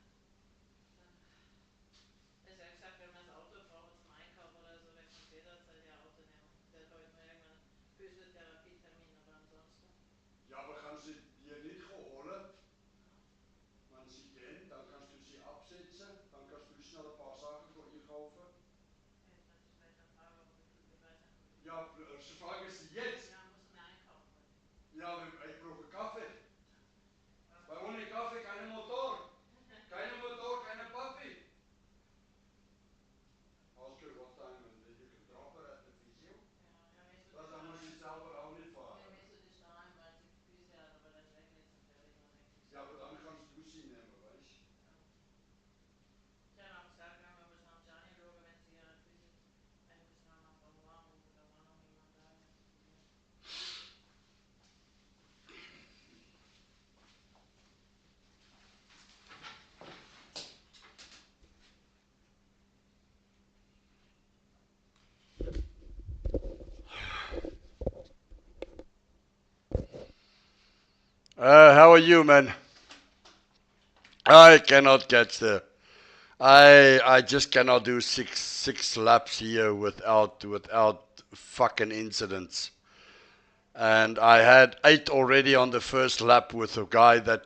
Also er hat gesagt, wenn wir das Auto brauchen zum Einkaufen oder so, wir können jederzeit ihr Auto nehmen. Der hat heute nur irgendwann Physiotherapietermin, aber ansonsten. Ja, aber kannst du dir nicht holen? Wenn sie gehen, dann kannst du sie absetzen, dann kannst du schnell ein paar Sachen einkaufen. Jetzt muss ich vielleicht fragen, wie viel, ich weiß nicht, wie viel. Ja, sie fragen sie jetzt. Ja, muss ich mir einkaufen heute. Ja, ich brauche Kaffee. Weil ohne Kaffee kein Motor. Kein Motor, keine Papi. Ask her what time and you can How are you, man? I cannot catch the. I just cannot do six laps here without fucking incidents. And I had 8 already on the first lap with a guy that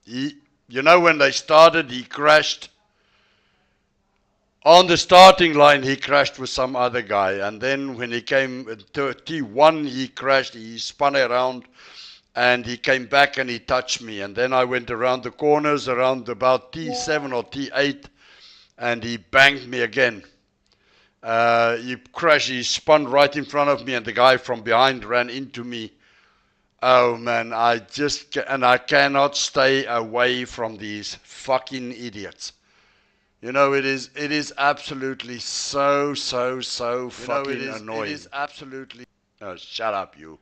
when they started, he crashed. On the starting line, he crashed with some other guy. And then when he came to T1, he crashed, he spun around, and he came back and he touched me. And then I went around the corners, around about T7 or T8, and he banged me again. He crashed, he spun right in front of me, and the guy from behind ran into me. Oh man, I cannot stay away from these fucking idiots. It is absolutely so fucking annoying. It is absolutely. Oh, shut up, you.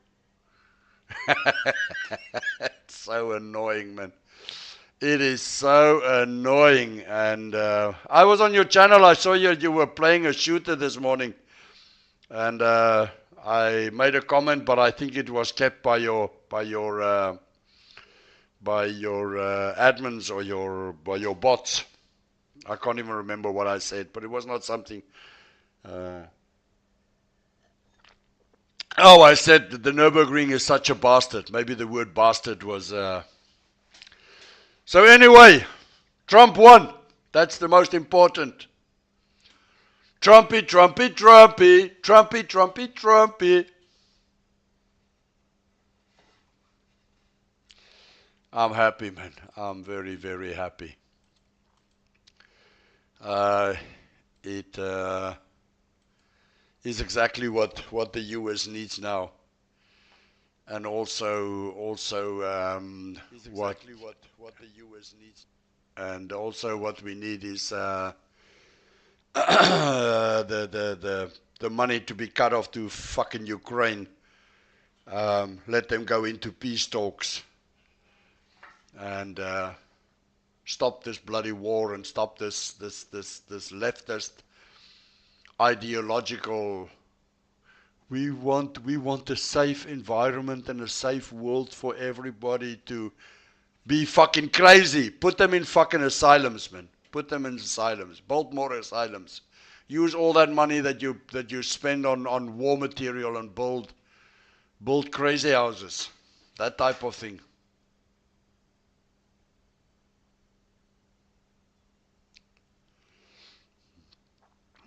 It's so annoying, man. It is so annoying. And I was on your channel. I saw you were playing a shooter this morning, and I made a comment, but I think it was kept by your admins or by your bots. I can't even remember what I said, but it was not something. I said that the Nürburgring is such a bastard. Maybe the word bastard was. So anyway, Trump won. That's the most important. Trumpy, Trumpy, Trumpy, Trumpy, Trumpy, Trumpy. I'm happy, man. I'm very, very happy. It is exactly what the US needs now, and also what the US needs, and also what we need is the money to be cut off to fucking Ukraine. Let them go into peace talks and stop this bloody war and stop this leftist ideological. We want a safe environment and a safe world for everybody to be fucking crazy. Put them in fucking asylums, man. Put them in asylums. Build more asylums. Use all that money that you spend on war material and build crazy houses. That type of thing.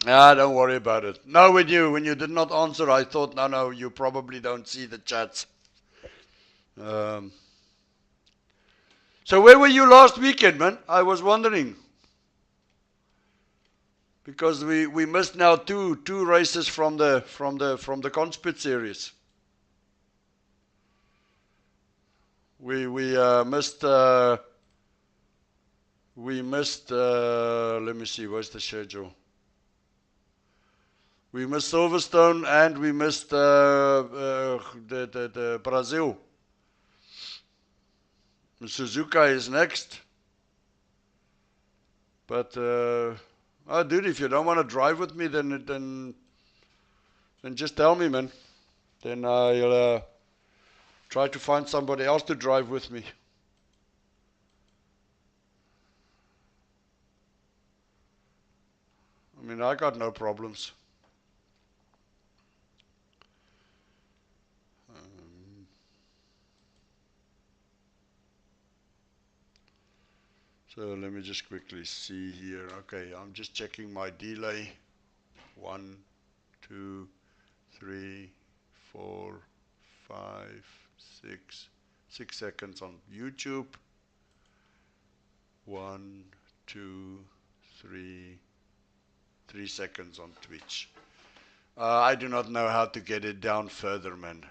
Don't worry about it. No, when you did not answer, I thought, no, you probably don't see the chats. So where were you last weekend, man? I was wondering. Because we missed now two races from the Conspit series. We missed let me see, where's the schedule? We missed Silverstone and we missed the Brazil. Suzuka is next. But dude, if you don't want to drive with me, then just tell me, man. Then I'll try to find somebody else to drive with me. I mean, I got no problems. So let me just quickly see here. Okay, I'm just checking my delay. 1, 2, 3, 4, 5, 6 seconds on YouTube. 1, 2, 3 seconds on Twitch. I do not know how to get it down further, man.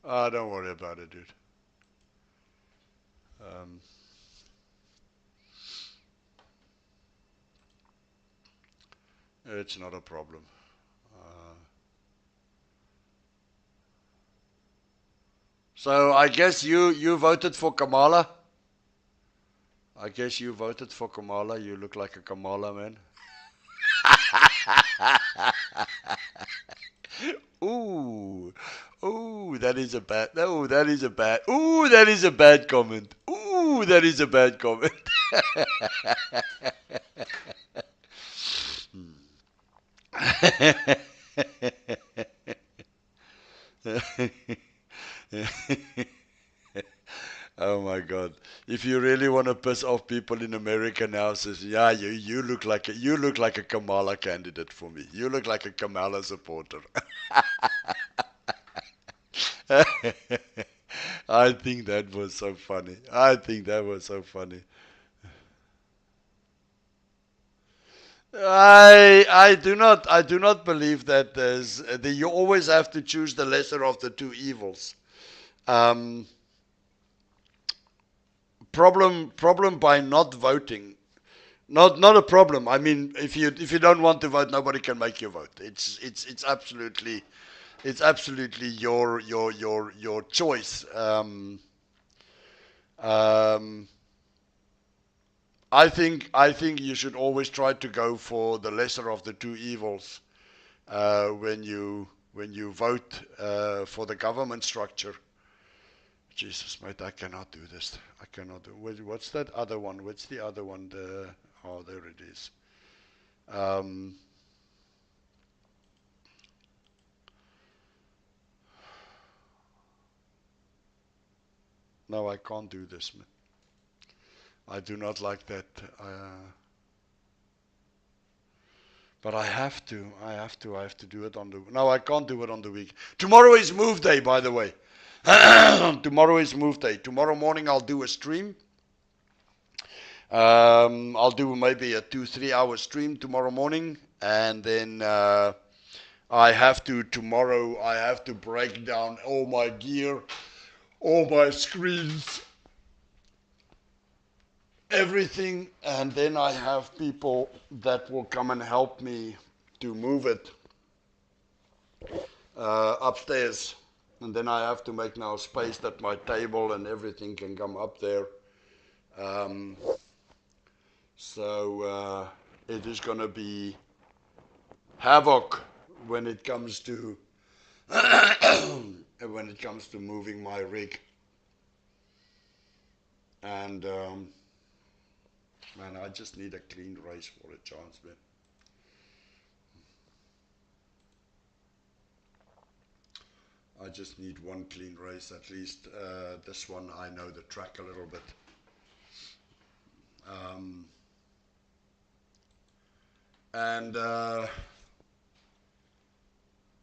Don't worry about it, dude. It's not a problem. So I guess you voted for Kamala? I guess you voted for Kamala. You look like a Kamala man. Ooh, ooh, that is a bad. No, that is a bad. Ooh, that is a bad comment. Ooh, that is a bad comment. Oh my God! If you really want to piss off people in America now, says, yeah, you look like a Kamala candidate for me. You look like a Kamala supporter. I think that was so funny. I think that was so funny. I do not believe that you always have to choose the lesser of the two evils. Um, problem by not voting. Not a problem. I mean, if you don't want to vote, nobody can make you vote. It's absolutely your choice. Um, I think you should always try to go for the lesser of the two evils when you vote for the government structure. Jesus, mate, I cannot do this. I cannot do. What's that other one? What's the other one? Oh, there it is. Um, no, I can't do this, man. I do not like that. But I have to. I have to do it on the. No, I can't do it on the week. Tomorrow is move day, by the way. Tomorrow is move day. Tomorrow morning I'll do a stream. I'll do maybe a 2-3 hour stream tomorrow morning, and then I have to break down all my gear, all my screens, everything, and then I have people that will come and help me to move it upstairs, and then I have to make now space that my table and everything can come up there. So it is going to be havoc when it comes to moving my rig. And man, I just need a clean race for a chance, man. I just need one clean race at least. This one I know the track a little bit.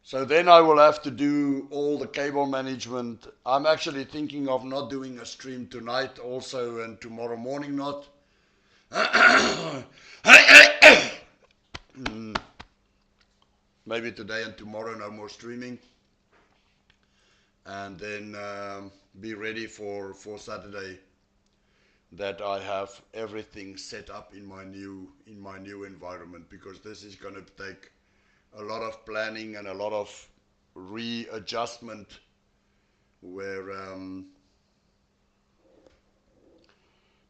So then I will have to do all the cable management. I'm actually thinking of not doing a stream tonight also, and tomorrow morning not. Maybe today and tomorrow no more streaming. And then be ready for Saturday, that I have everything set up in my new environment, because this is going to take a lot of planning and a lot of readjustment, where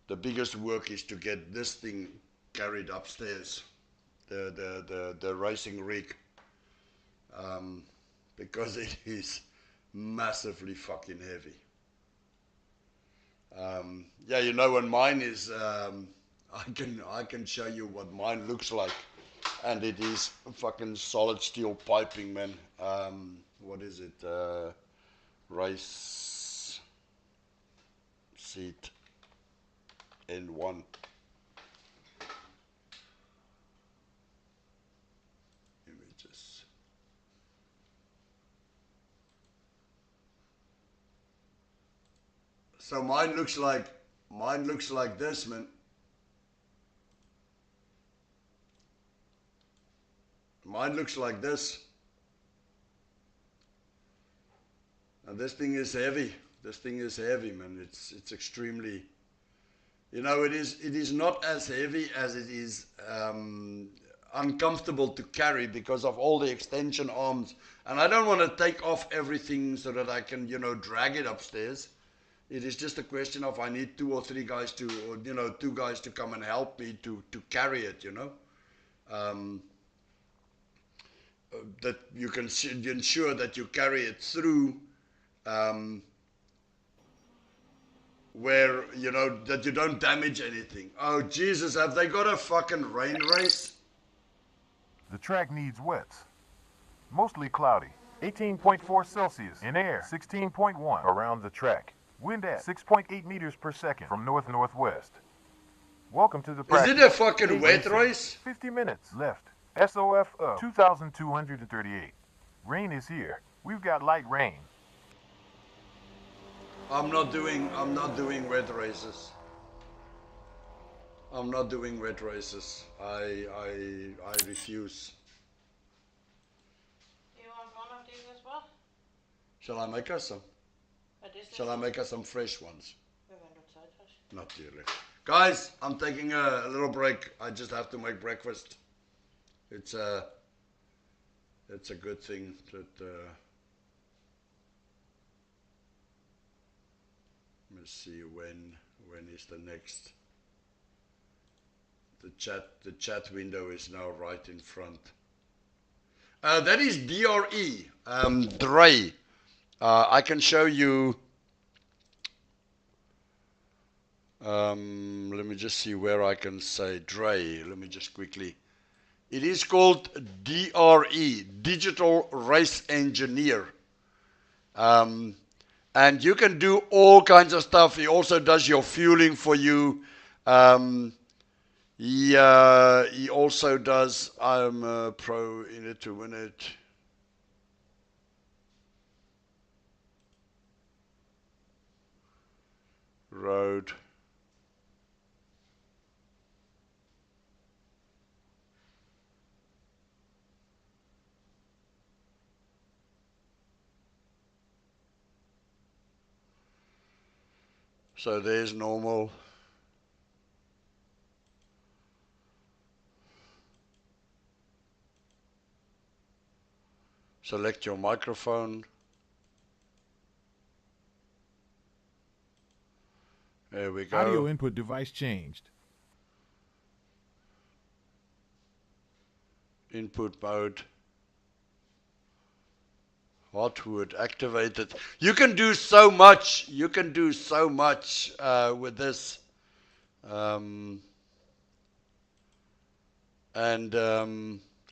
the biggest work is to get this thing carried upstairs, the racing rig, because it is massively fucking heavy. Yeah, you know, when mine is, I can show you what mine looks like, and it is fucking solid steel piping, man. What is it? Race seat N1. Images. So mine looks like this, man. Mine looks like this. And this thing is heavy. This thing is heavy, man. It's extremely, you know, it is not as heavy as it is uncomfortable to carry because of all the extension arms. And I don't want to take off everything so that I can, you know, drag it upstairs. It is just a question of I need 2 or 3 guys to, or, you know, 2 guys to come and help me to carry it, you know. that you can ensure that you carry it through where, you know, that you don't damage anything. Oh, Jesus, have they got a fucking rain race? The track needs wets. Mostly cloudy. 18.4 Celsius. In air, 16.1 around the track. Wind at 6.8 meters per second from north-northwest. Welcome to the practice. Is it a fucking wet race? 50 minutes left. SOF of 2,238. Rain is here. We've got light rain. I'm not doing wet races. I'm not doing wet races. I refuse. Do you want one of these as well? Shall I make us some? Shall I make us some fresh ones? Not really. Guys, I'm taking a little break. I just have to make breakfast. It's a good thing that let me see when is the next. The chat window is now right in front. That is DRE, Dre. I can show you. Let me just see where I can say Dre. Let me just quickly. It is called DRE, Digital Race Engineer. And you can do all kinds of stuff. He also does your fueling for you. He also does, I'm a pro in it to win it. Road. So there's normal. Select your microphone. There we go. Audio input device changed. Input mode. Hotwood activated. You can do so much. You can do so much with this.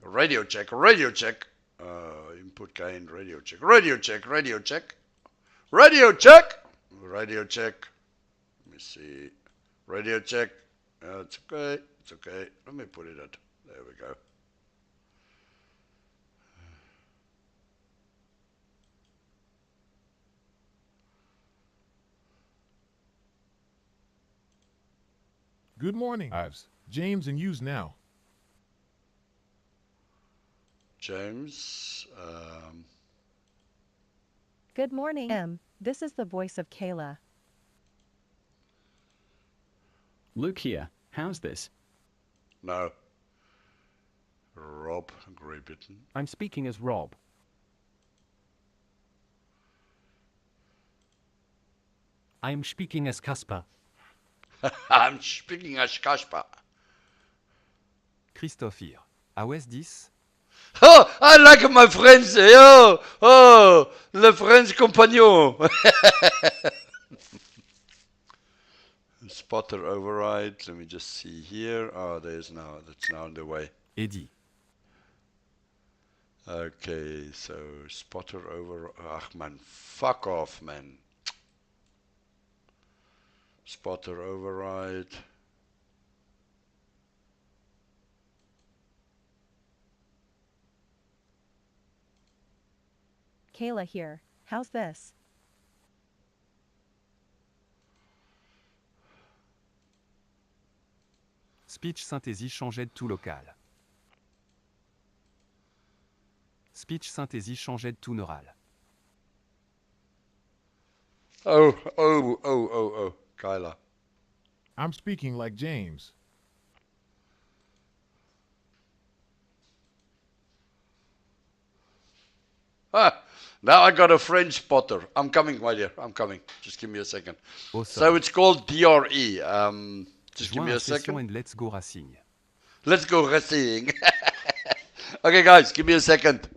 Radio check. Radio check. Input gain. Radio check. Radio check. Radio check. Radio check. Radio check. Let me see. Radio check. It's okay. It's okay. Let me put it at. There we go. Good morning. Ives. James and use now. James. Good morning. This is the voice of Kayla. Luke here. How's this? No. Rob Graybiton. I'm speaking as Rob. I am speaking as Kasper. I'm speaking as Kasper. Christophe here. How is this? Oh, I like my friends. Oh, le French compagnon. Spotter override. Let me just see here. Oh, that's now on the way. Eddie. Okay, so spotter over. Ach man, fuck off, man. Spotter override. Kayla here. How's this? Speech synthesie changeait de tout local. Speech synthesie changeait de tout neural. Oh, Kyla. I'm speaking like James. Now I got a French spotter. I'm coming, my dear. I'm coming. Just give me a second. Awesome. So it's called DRE. Just give me a second. And let's go racing. Let's go racing. Okay, guys, give me a second.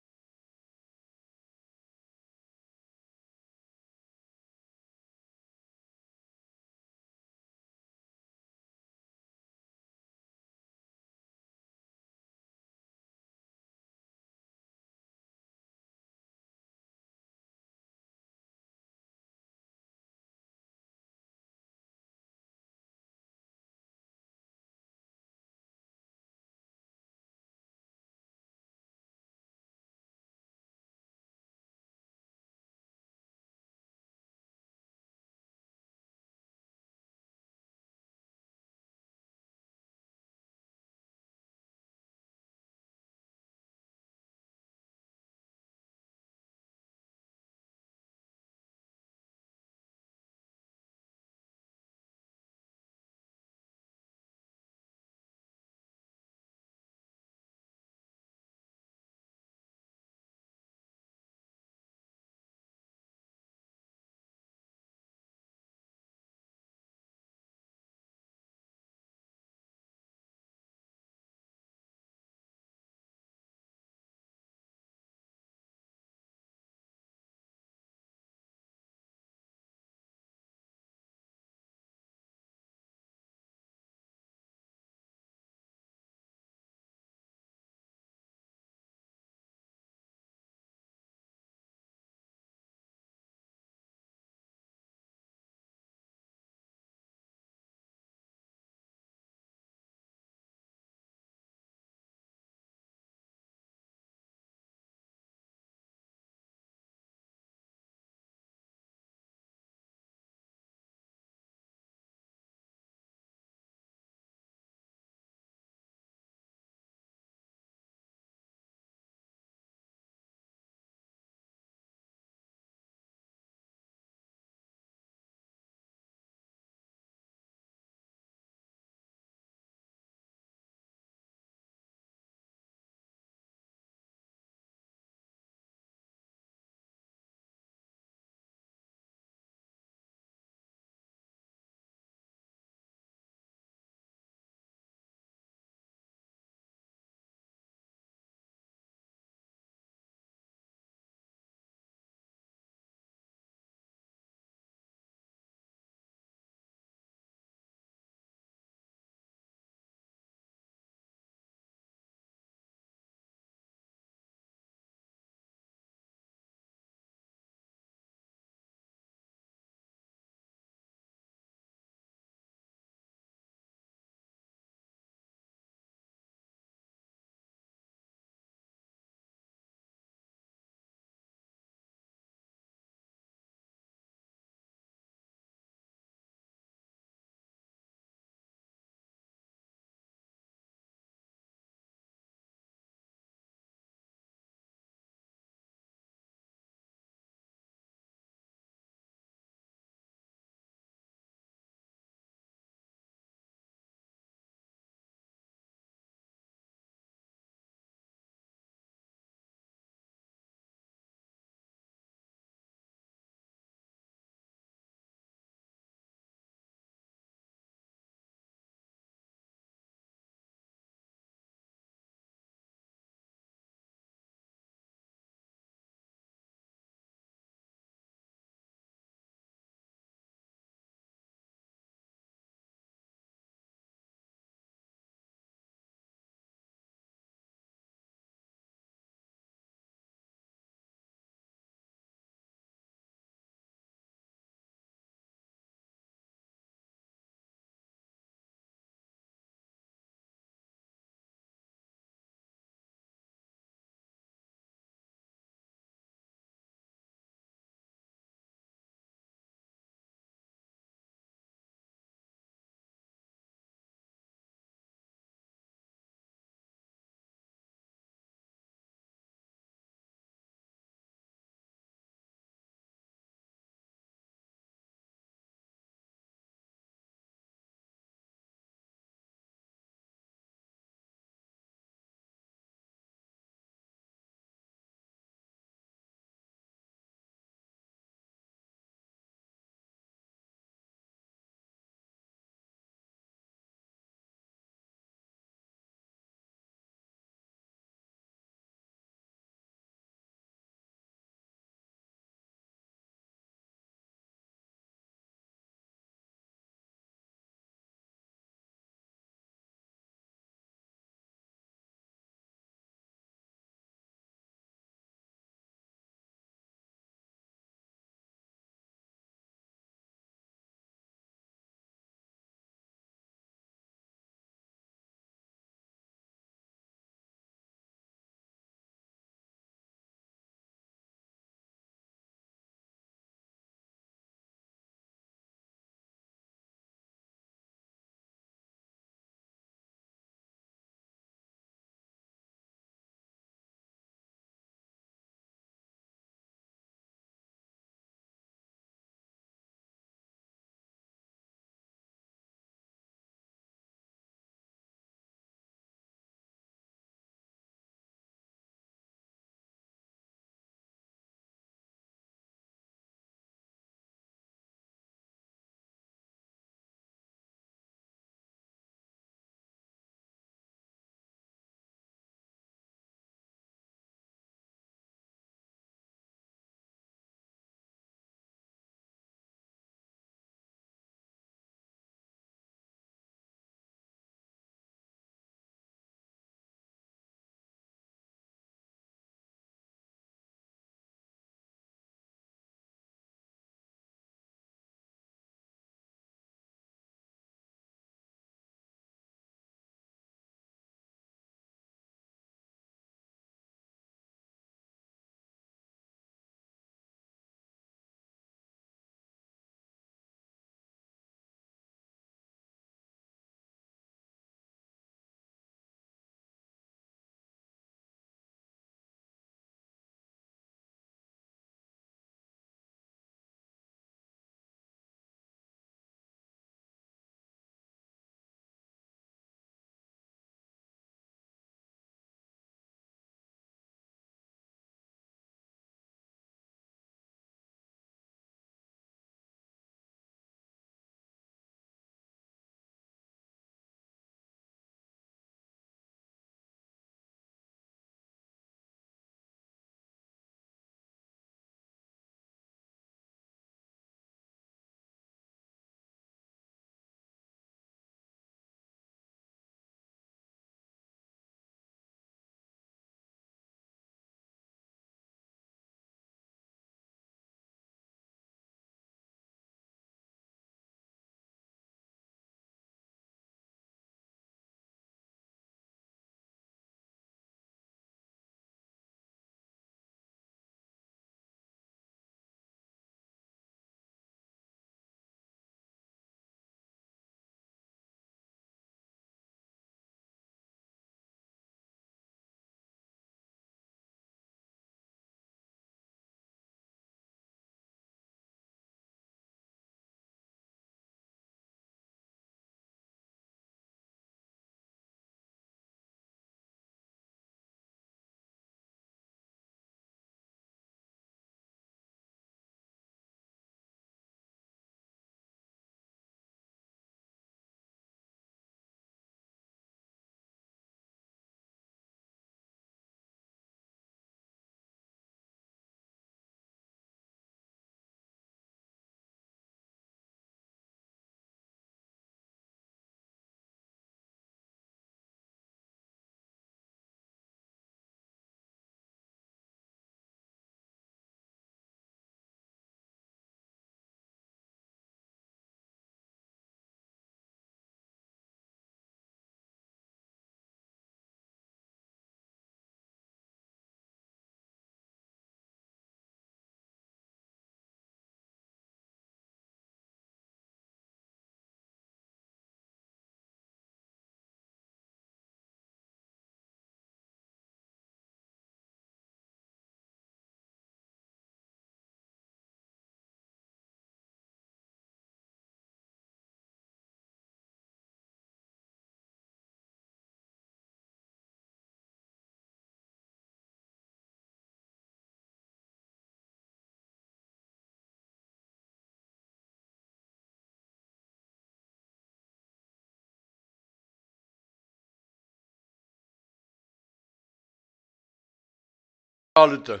Luther.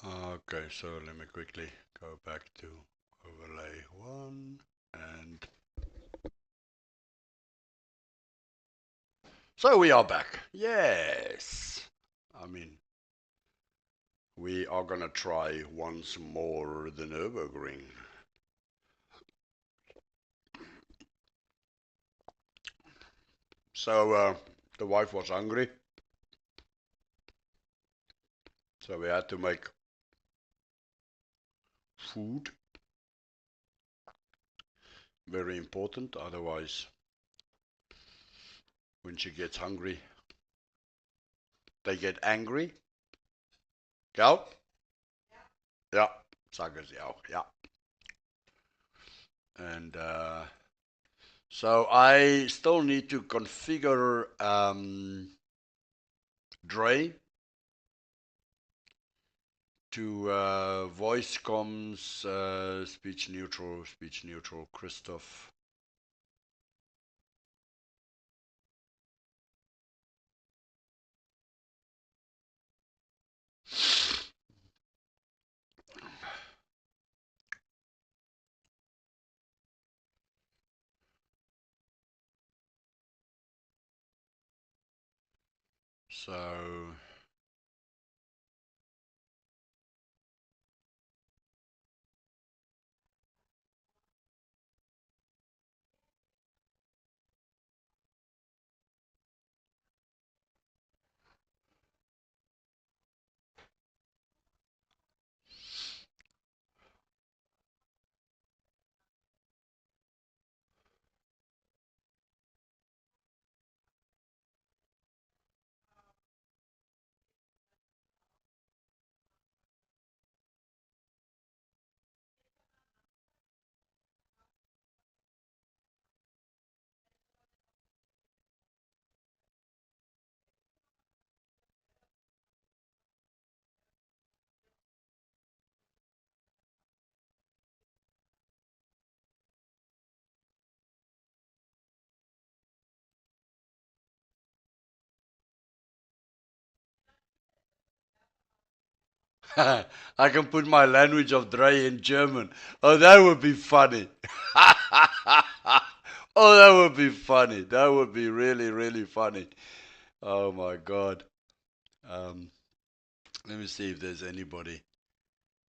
Okay, so let me quickly go back to overlay 1 and so we are back. Yes. I mean, we are gonna try once more the Nürburgring. So the wife was hungry, so we had to make food. Very important, otherwise when she gets hungry they get angry. Ja? Ja, sagen sie auch, ja. And so I still need to configure Dre to voice comms, speech neutral, Christoph. So I can put my language of Dre in German. Oh, that would be funny. Oh, that would be funny. That would be really, really funny. Oh my God. Let me see if there's anybody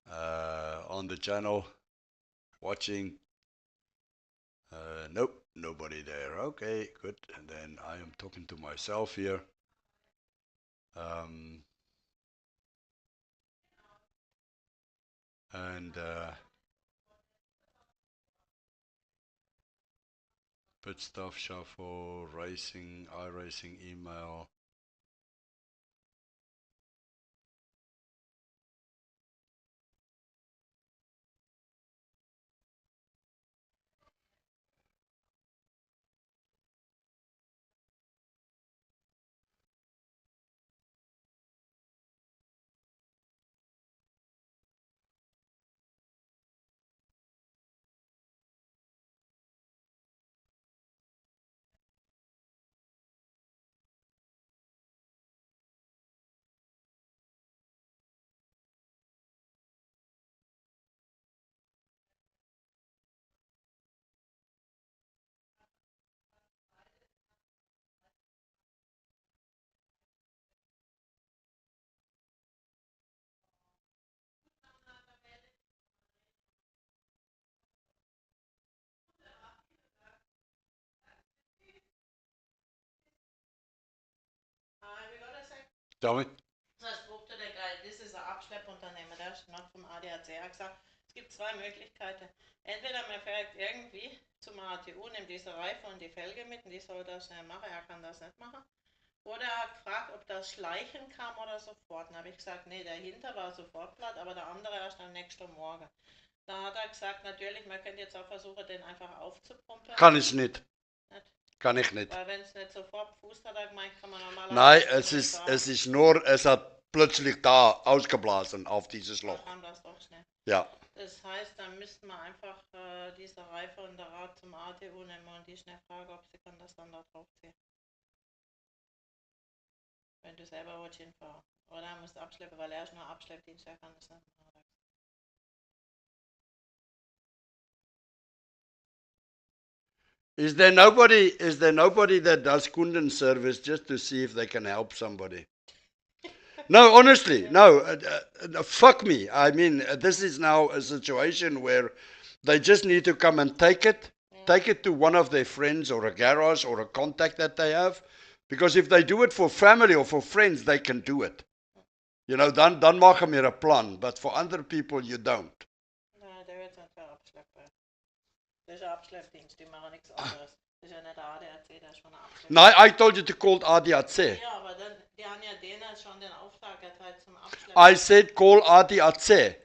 on the channel watching. Nope, nobody there. Okay, good. And then I am talking to myself here. And put stuff shuffle, racing, iRacing email. Tell me. Das ist ein Abschleppunternehmen, der ist not vom ADAC. Er hat gesagt, es gibt zwei Möglichkeiten. Entweder man fährt irgendwie zum ATU, nimmt diese Reife und die Felge mit und die soll das machen, er kann das nicht machen. Oder er hat gefragt, ob das Schleichen kam oder sofort. Dann habe ich gesagt, nee, der hinter war sofort platt, aber der andere erst am nächsten Morgen. Da hat er gesagt, natürlich, man könnte jetzt auch versuchen, den einfach aufzupumpen. Kann ich nicht. Kann ich nicht. Weil wenn es nicht sofort Fuß hat, er gemeint, kann man normalerweise. Nein, es ist nur, es hat plötzlich da ausgeblasen auf dieses Loch. Kam das doch schnell. Ja. Das heißt, dann müssten wir einfach diese Reife und der Rad zum ATU nehmen und die schnell fragen, ob sie kann das dann da draufziehen. Wenn du selber willst hinfahren. Oder er muss abschleppen, weil er ist nur Abschleppdienst, er kann das nicht machen. Is there nobody that does kundenservice just to see if they can help somebody? No, honestly, no. Fuck me. I mean, this is now a situation where they just need to come and take it to one of their friends or a garage or a contact that they have. Because if they do it for family or for friends, they can do it. You know, dan maak jy meer 'n plan. But for other people, you don't. Nee, der wird nicht abschleppen. Das ist ein Abschleppdienst, die machen nichts anderes. Das ist ja nicht der ADAC, das ist schon ein Abschlepp. No, I told you to call ADAC. Ja, aber dann, die haben ja denen schon den Auftrag erteilt zum Abschleppen. I said call ADAC.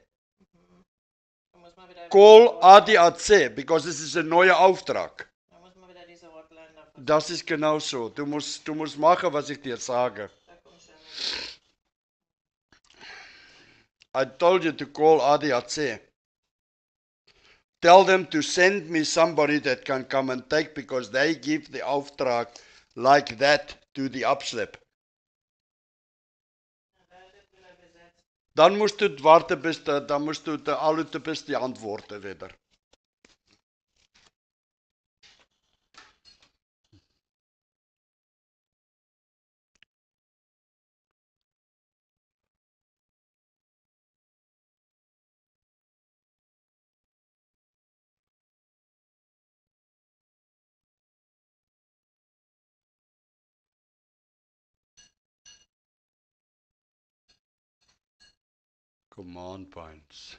Call ADAC, because this is a neuer Auftrag. Da muss man wieder diese Hotline da. Das ist genau so. Du musst machen, was ich dir sage. I told you to call ADAC. Tell them to send me somebody that can come and take, because they give the Auftrag like that to the Abschlepp. Dan musst du warten bis die Antworten wieder. Command points.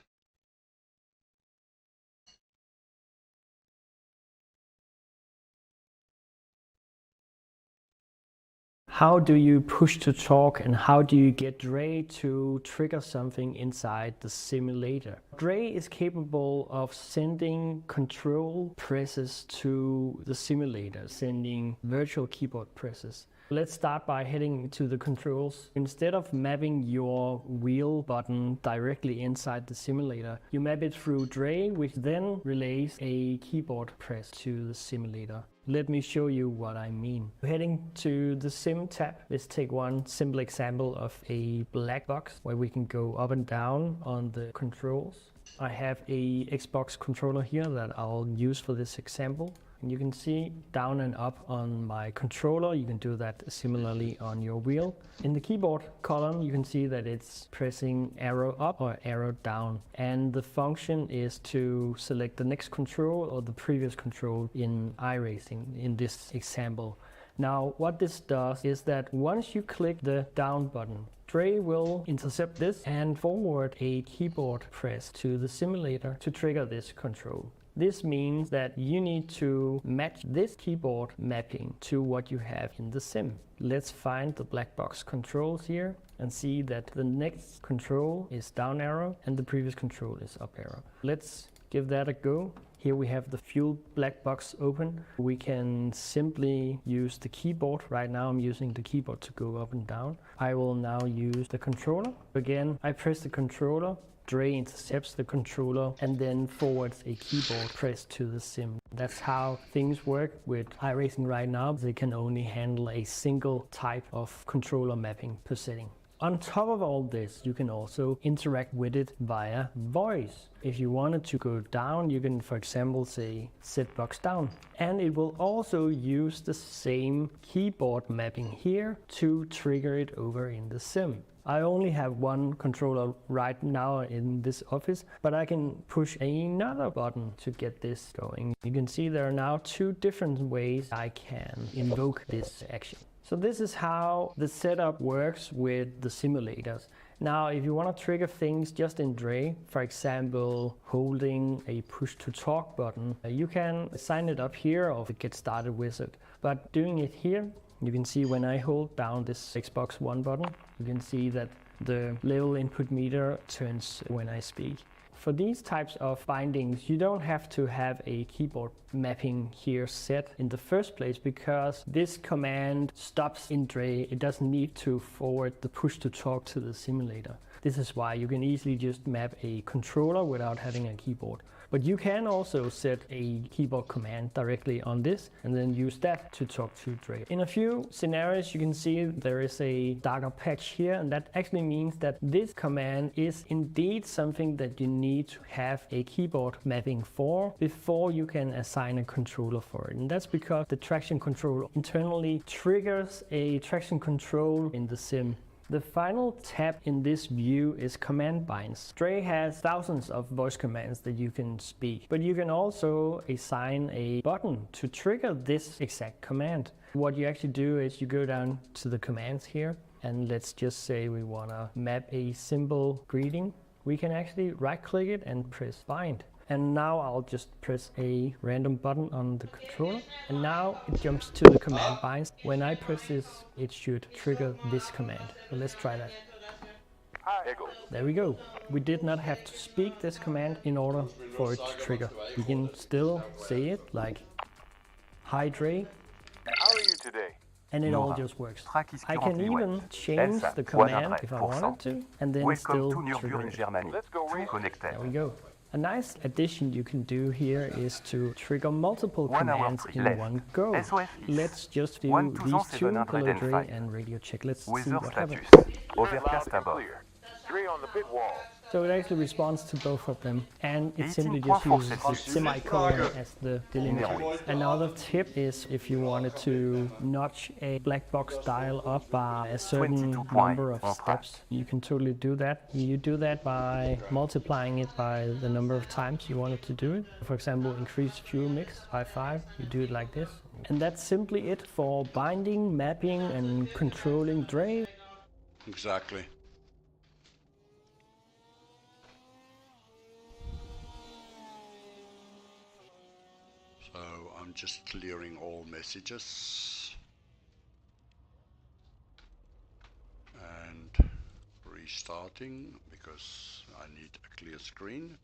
How do you push to talk and how do you get Dre to trigger something inside the simulator? Dre is capable of sending control presses to the simulator, sending virtual keyboard presses. Let's start by heading to the controls. Instead of mapping your wheel button directly inside the simulator, you map it through Dre, which then relays a keyboard press to the simulator. Let me show you what I mean. Heading to the Sim tab, let's take one simple example of a black box where we can go up and down on the controls. I have a Xbox controller here that I'll use for this example. And you can see down and up on my controller. You can do that similarly on your wheel. In the keyboard column, you can see that it's pressing arrow up or arrow down. And the function is to select the next control or the previous control in Iracing in this example. Now, what this does is that once you click the down button, Dre will intercept this and forward a keyboard press to the simulator to trigger this control. This means that you need to match this keyboard mapping to what you have in the sim. Let's find the black box controls here and see that the next control is down arrow and the previous control is up arrow. Let's give that a go. Here we have the fuel black box open. We can simply use the keyboard. Right now I'm using the keyboard to go up and down. I will now use the controller. Again, I press the controller. Dre intercepts the controller and then forwards a keyboard press to the sim. That's how things work with Iracing right now. They can only handle a single type of controller mapping per setting. On top of all this, you can also interact with it via voice. If you wanted to go down, you can, for example, say set box down. And it will also use the same keyboard mapping here to trigger it over in the sim. I only have one controller right now in this office, but I can push another button to get this going. You can see there are now two different ways I can invoke this action. So this is how the setup works with the simulators. Now, if you want to trigger things just in Dre, for example, holding a push to talk button, you can sign it up here or the get started wizard. But doing it here, you can see when I hold down this Xbox One button, you can see that the level input meter turns when I speak. For these types of bindings, you don't have to have a keyboard mapping here set in the first place, because this command stops in Dre. It doesn't need to forward the push to talk to the simulator. This is why you can easily just map a controller without having a keyboard. But you can also set a keyboard command directly on this and then use that to talk to Dre. In a few scenarios, you can see there is a darker patch here, and that actually means that this command is indeed something that you need to have a keyboard mapping for before you can assign a controller for it. And that's because the traction control internally triggers a traction control in the sim. The final tab in this view is command binds. Dre has thousands of voice commands that you can speak, but you can also assign a button to trigger this exact command. What you actually do is you go down to the commands here, and let's just say we want to map a simple greeting. We can actually right click it and press bind. And now I'll just press a random button on the controller, and now it jumps to the command binds. When I press this, it should trigger this command. So let's try that. There we go. We did not have to speak this command in order for it to trigger. We can still say it like, "Hi Dre." How are you today? And it all just works. I can even change the command if I wanted to, and then still trigger it. Let's go race. There we go. A nice addition you can do here is to trigger multiple commands in one go. Let's just do these two, Hello Dre and radio check. Let's see what happens. Dre on the pit wall. So it actually responds to both of them, and it simply just uses the semicolon as the delimiter. Another tip is if you wanted to notch a black box dial up by a certain number of steps, you can totally do that. You do that by multiplying it by the number of times you wanted to do it. For example, increase fuel mix by 5, you do it like this. And that's simply it for binding, mapping, and controlling Dre. Exactly. So I'm just clearing all messages and restarting because I need a clear screen.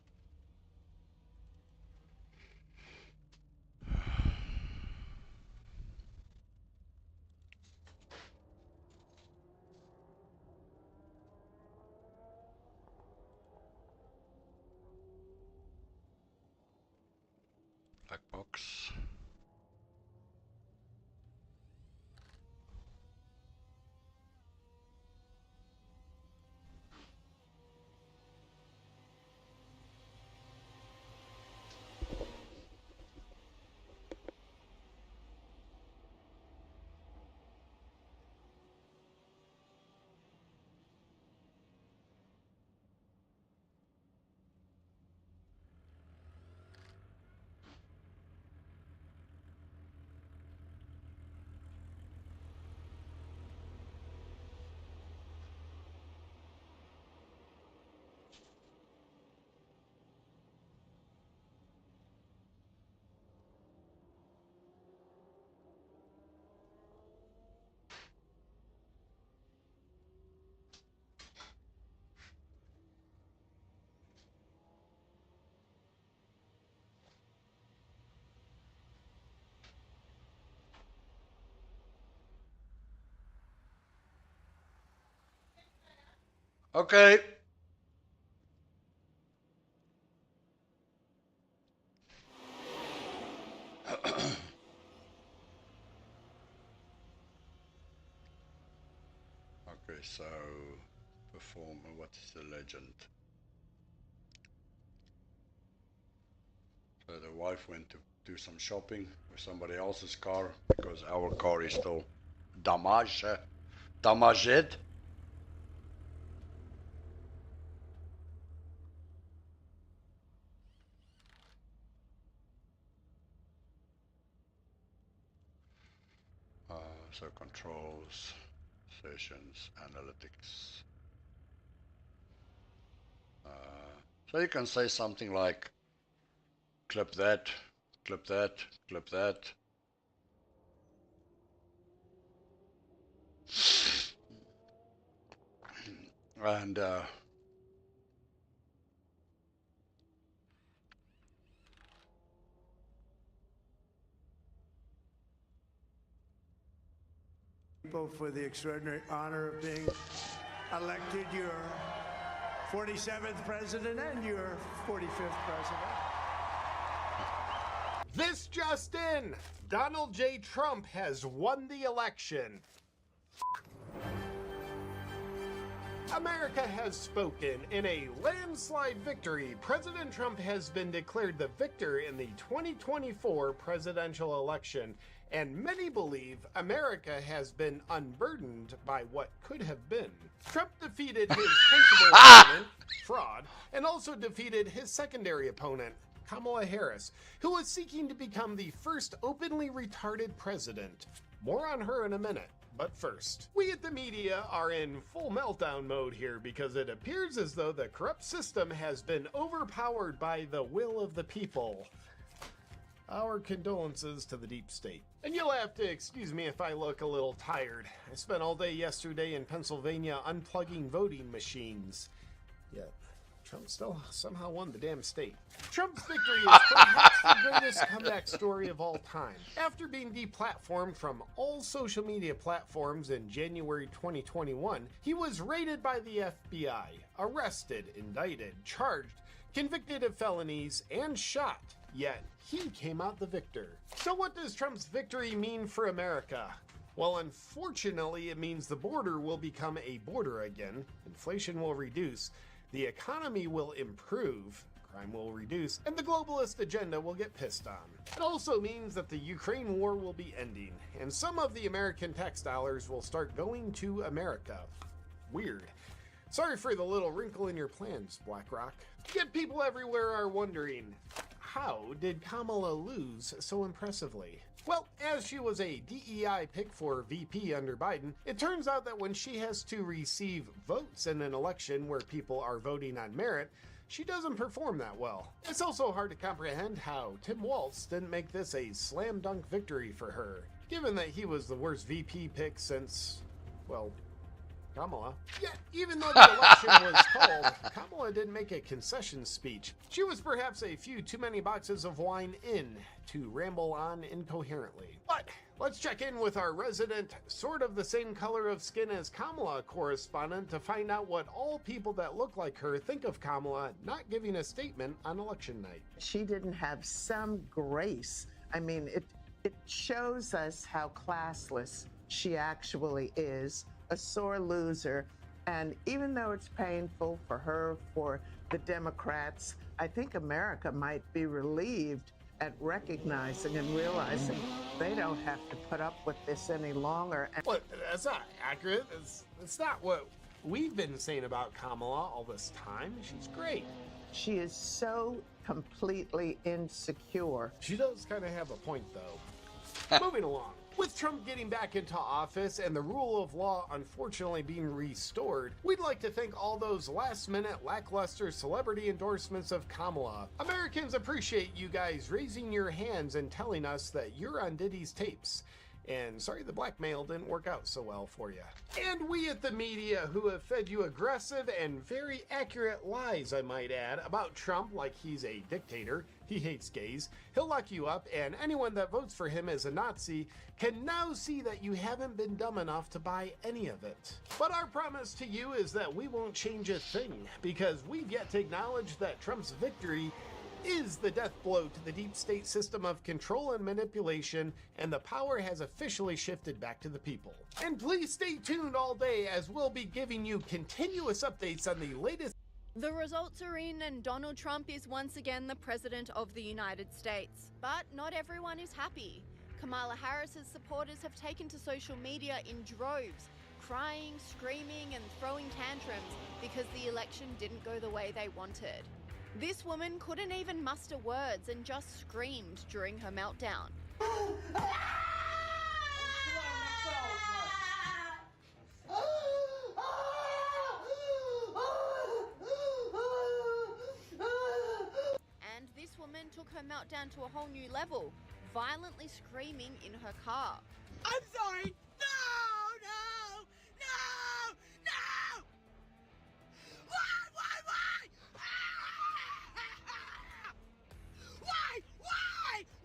Black box. Okay. Okay, so perform, what is the legend? So the wife went to do some shopping with somebody else's car because our car is still damaged. Damaged. So controls, sessions, analytics. So you can say something like clip that, clip that, clip that. And People for the extraordinary honor of being elected your 47th president and your 45th president. This just in, Donald J. Trump has won the election. America has spoken. In a landslide victory, President Trump has been declared the victor in the 2024 presidential election, and many believe America has been unburdened by what could have been. Trump defeated his principal opponent, fraud, and also defeated his secondary opponent, Kamala Harris, who was seeking to become the first openly retarded president. More on her in a minute. But first, we at the media are in full meltdown mode here because it appears as though the corrupt system has been overpowered by the will of the people. Our condolences to the deep state. And you'll have to excuse me if I look a little tired. I spent all day yesterday in Pennsylvania unplugging voting machines. Yet, Trump still somehow won the damn state. Trump's victory is perhaps the greatest comeback story of all time. After being deplatformed from all social media platforms in January 2021, he was raided by the FBI, arrested, indicted, charged, convicted of felonies, and shot. Yet, he came out the victor. So what does Trump's victory mean for America? Well, unfortunately, it means the border will become a border again, inflation will reduce, the economy will improve, crime will reduce, and the globalist agenda will get pissed on. It also means that the Ukraine war will be ending, and some of the American tax dollars will start going to America. Weird. Sorry for the little wrinkle in your plans, BlackRock. Yet people everywhere are wondering, how did Kamala lose so impressively? Well, as she was a DEI pick for VP under Biden, it turns out that when she has to receive votes in an election where people are voting on merit, she doesn't perform that well. It's also hard to comprehend how Tim Walz didn't make this a slam dunk victory for her, given that he was the worst VP pick since, well, Kamala. Yet, even though the election was called, Kamala didn't make a concession speech. She was perhaps a few too many boxes of wine in to ramble on incoherently. But let's check in with our resident, sort of the same color of skin as Kamala correspondent to find out what all people that look like her think of Kamala not giving a statement on election night. She didn't have some grace. I mean, it shows us how classless she actually is. A sore loser, and even though it's painful for her, for the Democrats, I think America might be relieved at recognizing and realizing they don't have to put up with this any longer. Well, that's not accurate. It's not what we've been saying about Kamala all this time. She's great. She is so completely insecure. She does kind of have a point, though. Moving along. With Trump getting back into office and the rule of law unfortunately being restored, we'd like to thank all those last-minute lackluster celebrity endorsements of Kamala. Americans appreciate you guys raising your hands and telling us that you're on Diddy's tapes. And sorry the blackmail didn't work out so well for you. And we at the media who have fed you aggressive and very accurate lies, I might add, about Trump like he's a dictator, he hates gays, he'll lock you up, and anyone that votes for him is a Nazi, can now see that you haven't been dumb enough to buy any of it. But our promise to you is that we won't change a thing, because we've yet to acknowledge that Trump's victory is the death blow to the deep state system of control and manipulation, and the power has officially shifted back to the people. And please stay tuned all day as we'll be giving you continuous updates on the latest. The results are in and Donald Trump is once again the President of the United States. But not everyone is happy. Kamala Harris's supporters have taken to social media in droves, crying, screaming, and throwing tantrums because the election didn't go the way they wanted. This woman couldn't even muster words and just screamed during her meltdown. And this woman took her meltdown to a whole new level, violently screaming in her car. I'm sorry! No!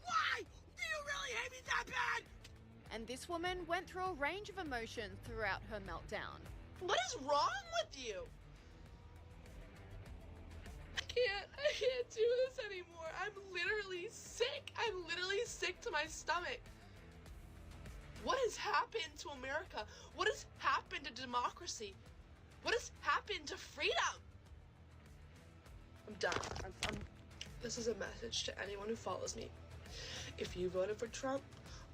Why? Do you really hate me that bad? And this woman went through a range of emotions throughout her meltdown. What is wrong with you? I can't do this anymore. I'm literally sick. I'm literally sick to my stomach. What has happened to America? What has happened to democracy? What has happened to freedom? I'm done. This is a message to anyone who follows me. If you voted for Trump,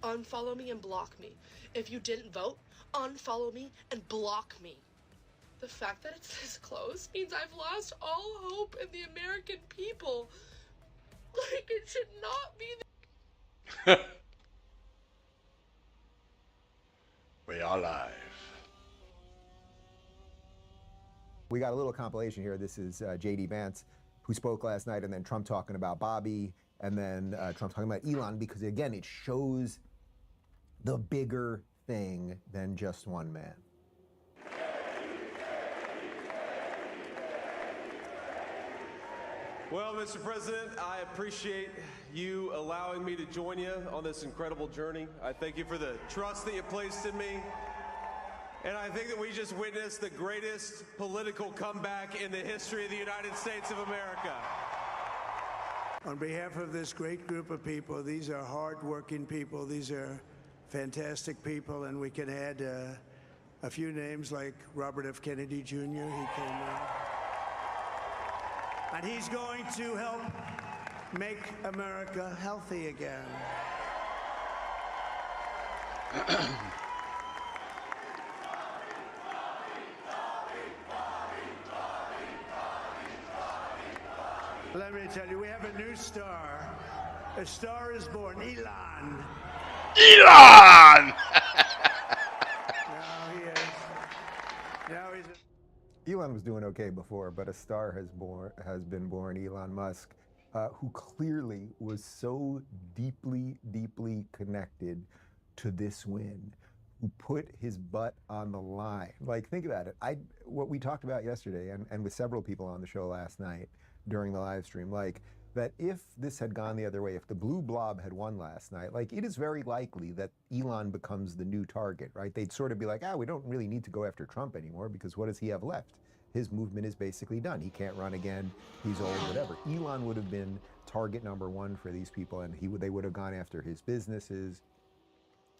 unfollow me and block me. If you didn't vote, unfollow me and block me. The fact that it's this close means I've lost all hope in the American people. Like, it should not be. We are live. We got a little compilation here. This is J.D. Vance, who spoke last night, and then Trump talking about Bobby, and then Trump talking about Elon, because again, it shows the bigger thing than just one man. Well, Mr. President, I appreciate you allowing me to join you on this incredible journey. I thank you for the trust that you placed in me. And I think that we just witnessed the greatest political comeback in the history of the United States of America. On behalf of this great group of people, these are hard-working people. These are fantastic people, and we can add a few names like Robert F. Kennedy Jr. He came in. And he's going to help make America healthy again. Let me tell you, we have a new star. A star is born, Elon. Elon! Now he is. Now he's. Elon was doing okay before, but a star has been born, Elon Musk, who clearly was so deeply, deeply connected to this win, who put his butt on the line. Like, think about it. What we talked about yesterday, and with several people on the show last night during the live stream, like, that if this had gone the other way, if the blue blob had won last night, like, it is very likely that Elon becomes the new target, right? They'd sort of be like, we don't really need to go after Trump anymore, because what does he have left? His movement is basically done. He can't run again. He's old, whatever. Elon would have been target number one for these people, and they would have gone after his businesses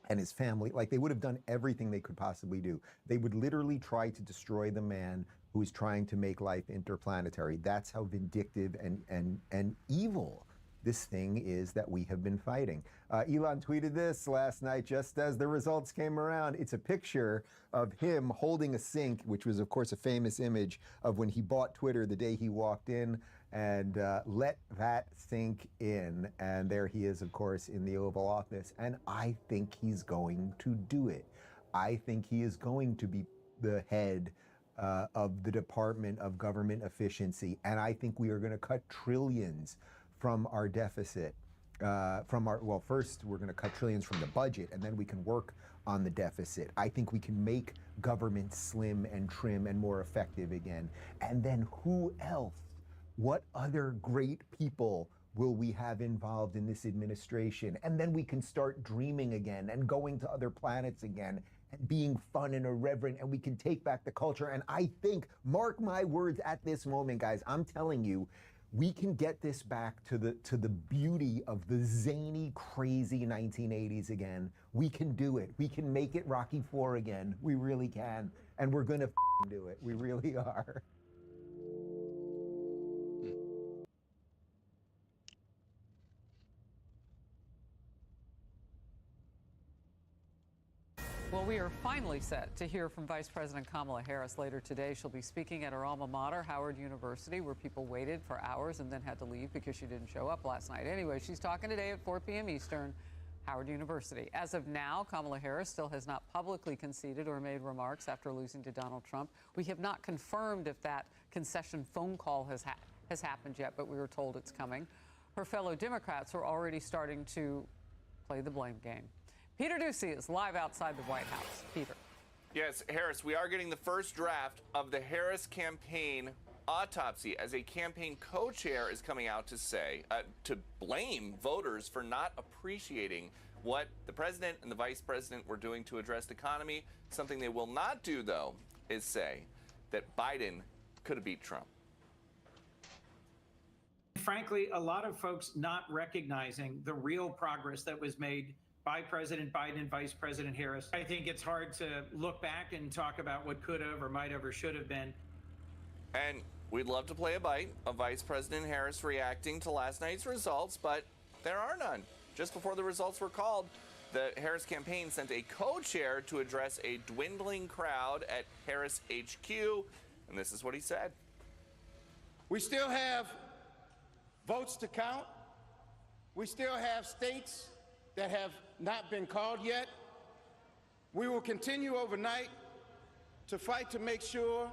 and his family. Like, they would have done everything they could possibly do. They would literally try to destroy the man who is trying to make life interplanetary. That's how vindictive and evil this thing is that we have been fighting. Elon tweeted this last night just as the results came around. It's a picture of him holding a sink, which was, of course, a famous image of when he bought Twitter the day he walked in, and let that sink in. And there he is, of course, in the Oval Office. And I think he's going to do it. I think he is going to be the head of the Department of Government Efficiency. And I think we are going to cut trillions from our deficit. First we're going to cut trillions from the budget, and then we can work on the deficit. I think we can make government slim and trim and more effective again. And then who else? What other great people will we have involved in this administration? And then we can start dreaming again and going to other planets again and being fun and irreverent, and we can take back the culture. And I think, mark my words at this moment, guys, I'm telling you, we can get this back to the beauty of the zany, crazy 1980s again. We can do it. We can make it Rocky IV again. We really can. And we're gonna do it. We really are. Well, we are finally set to hear from Vice President Kamala Harris later today. She'll be speaking at her alma mater, Howard University, where people waited for hours and then had to leave because she didn't show up last night. Anyway, she's talking today at 4 p.m. Eastern, Howard University. As of now, Kamala Harris still has not publicly conceded or made remarks after losing to Donald Trump. We have not confirmed if that concession phone call has happened yet, but we were told it's coming. Her fellow Democrats are already starting to play the blame game. Peter Ducey is live outside the White House. Peter. Yes, Harris, we are getting the first draft of the Harris campaign autopsy, as a campaign co-chair is coming out to say, to blame voters for not appreciating what the president and the vice president were doing to address the economy. Something they will not do, though, is say that Biden could have beat Trump. Frankly, a lot of folks not recognizing the real progress that was made by President Biden and Vice President Harris. I think it's hard to look back and talk about what could have or might have or should have been. And we'd love to play a bite of Vice President Harris reacting to last night's results, but there are none. Just before the results were called, the Harris campaign sent a co-chair to address a dwindling crowd at Harris HQ, and this is what he said. We still have votes to count. We still have states that have not been called yet. We will continue overnight to fight to make sure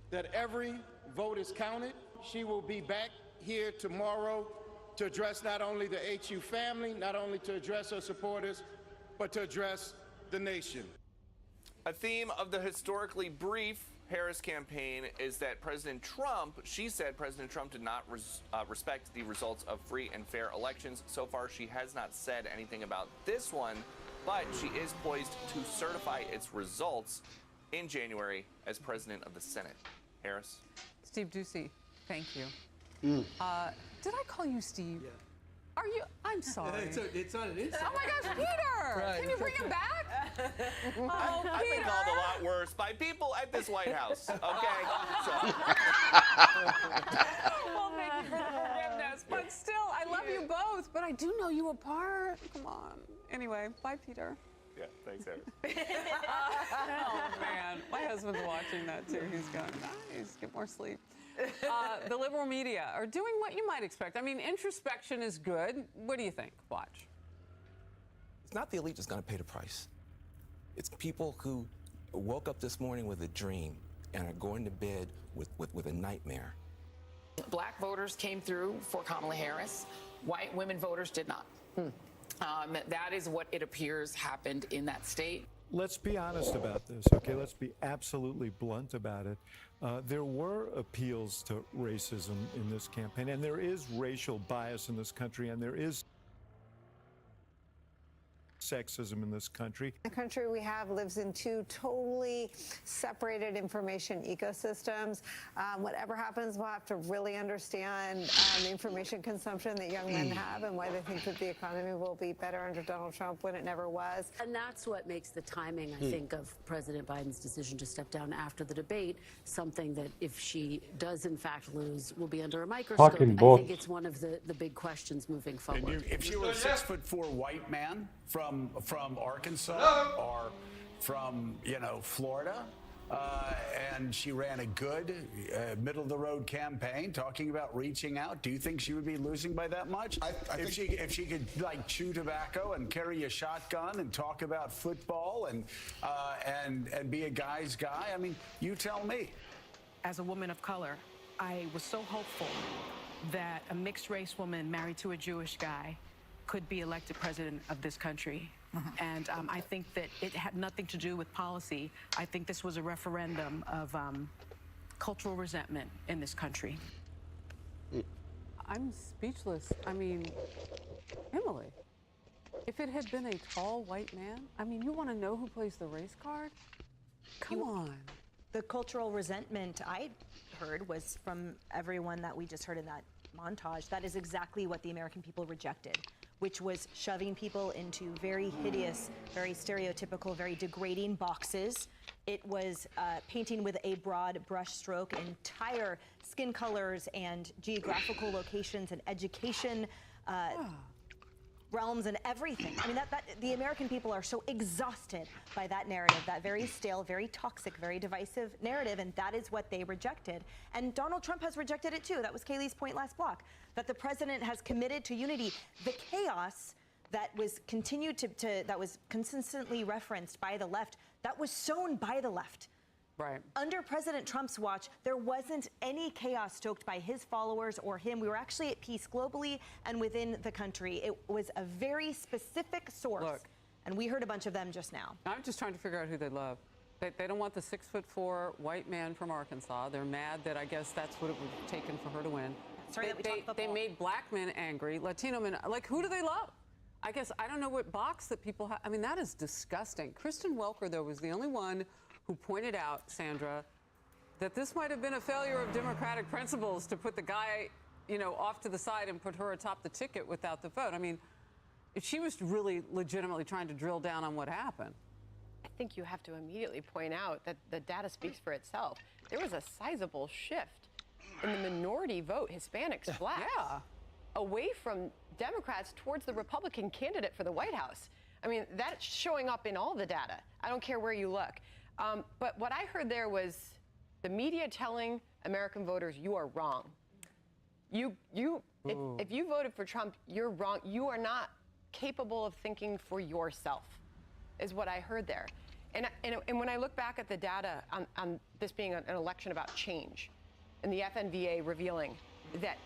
that every vote is counted. She will be back here tomorrow to address not only the HU family, not only to address her supporters, but to address the nation. A theme of the historically brief Harris campaign is that President Trump, she said President Trump did not respect the results of free and fair elections. So far, she has not said anything about this one, but she is poised to certify its results in January as president of the Senate. Harris? Steve Ducey, thank you. Did I call you Steve? Yeah. Are you? I'm sorry. It's on an inside. Oh my gosh, Peter! Right. Can you bring him back? I've been called a lot worse by people at this White House. Okay, so. Well, thank you for the forgiveness. But still, I love you both. But I do know you apart. Come on. Anyway, bye, Peter. Yeah, thanks, Harris. Oh man, my husband's watching that too. He's going, nice, get more sleep. The liberal media are doing what you might expect. I mean, introspection is good. What do you think? Watch. It's not the elite that's going to pay the price. It's people who woke up this morning with a dream and are going to bed with a nightmare. Black voters came through for Kamala Harris. White women voters did not. That is what it appears happened in that state. Let's be honest about this, okay? Let's be absolutely blunt about it. There were appeals to racism in this campaign, and there is racial bias in this country, and there is sexism in this country. The country we have lives in two totally separated information ecosystems. Whatever happens, we'll have to really understand the information consumption that young men have and why they think that the economy will be better under Donald Trump when it never was. And that's what makes the timing, I think, of President Biden's decision to step down after the debate something that, if she does in fact lose, will be under a microscope. I think it's one of the big questions moving forward. If you were a 6'4" white man from Arkansas or from, Florida, and she ran a good middle-of-the-road campaign talking about reaching out, do you think she would be losing by that much? If she could chew tobacco and carry a shotgun and talk about football and be a guy's guy, I mean, you tell me. As a woman of color, I was so hopeful that a mixed-race woman married to a Jewish guy could be elected president of this country. And I think that it had nothing to do with policy. I think this was a referendum of cultural resentment in this country. I'm speechless. I mean, Emily, if it had been a tall white man, I mean, you want to know who plays the race card? Come on. The cultural resentment I heard was from everyone that we just heard in that montage. That is exactly what the American people rejected, which was shoving people into very hideous, very stereotypical, very degrading boxes. It was painting with a broad brush stroke entire skin colors and geographical locations and education realms and everything. I mean, the American people are so exhausted by that narrative, that very stale, very toxic, very divisive narrative, and that is what they rejected. And Donald Trump has rejected it too. That was Kaylee's point last block, that the president has committed to unity. The chaos that was that was consistently referenced by the left, that was sown by the left. Right. Under President Trump's watch, there wasn't any chaos stoked by his followers or him. We were actually at peace globally and within the country. It was a very specific source. Look, and we heard a bunch of them just now. I'm just trying to figure out who they love. They don't want the 6'4" white man from Arkansas. They're mad that I guess that's what it would have taken for her to win. Sorry that we talked football. They made black men angry, Latino men. Like, who do they love? I guess I don't know what box that people have. I mean, that is disgusting. Kristen Welker, though, was the only one who pointed out, Sandra, that this might have been a failure of democratic principles to put the guy, you know, off to the side and put her atop the ticket without the vote. I mean, if she was really legitimately trying to drill down on what happened. I think you have to immediately point out that the data speaks for itself. There was a sizable shift in the minority vote, Hispanics, blacks, away from Democrats towards the Republican candidate for the White House. I mean, that's showing up in all the data. I don't care where you look. But what I heard there was the media telling American voters, you are wrong. If you voted for Trump, you're wrong. You are not capable of thinking for yourself, is what I heard there. And when I look back at the data on this being an election about change, and the FNVA revealing that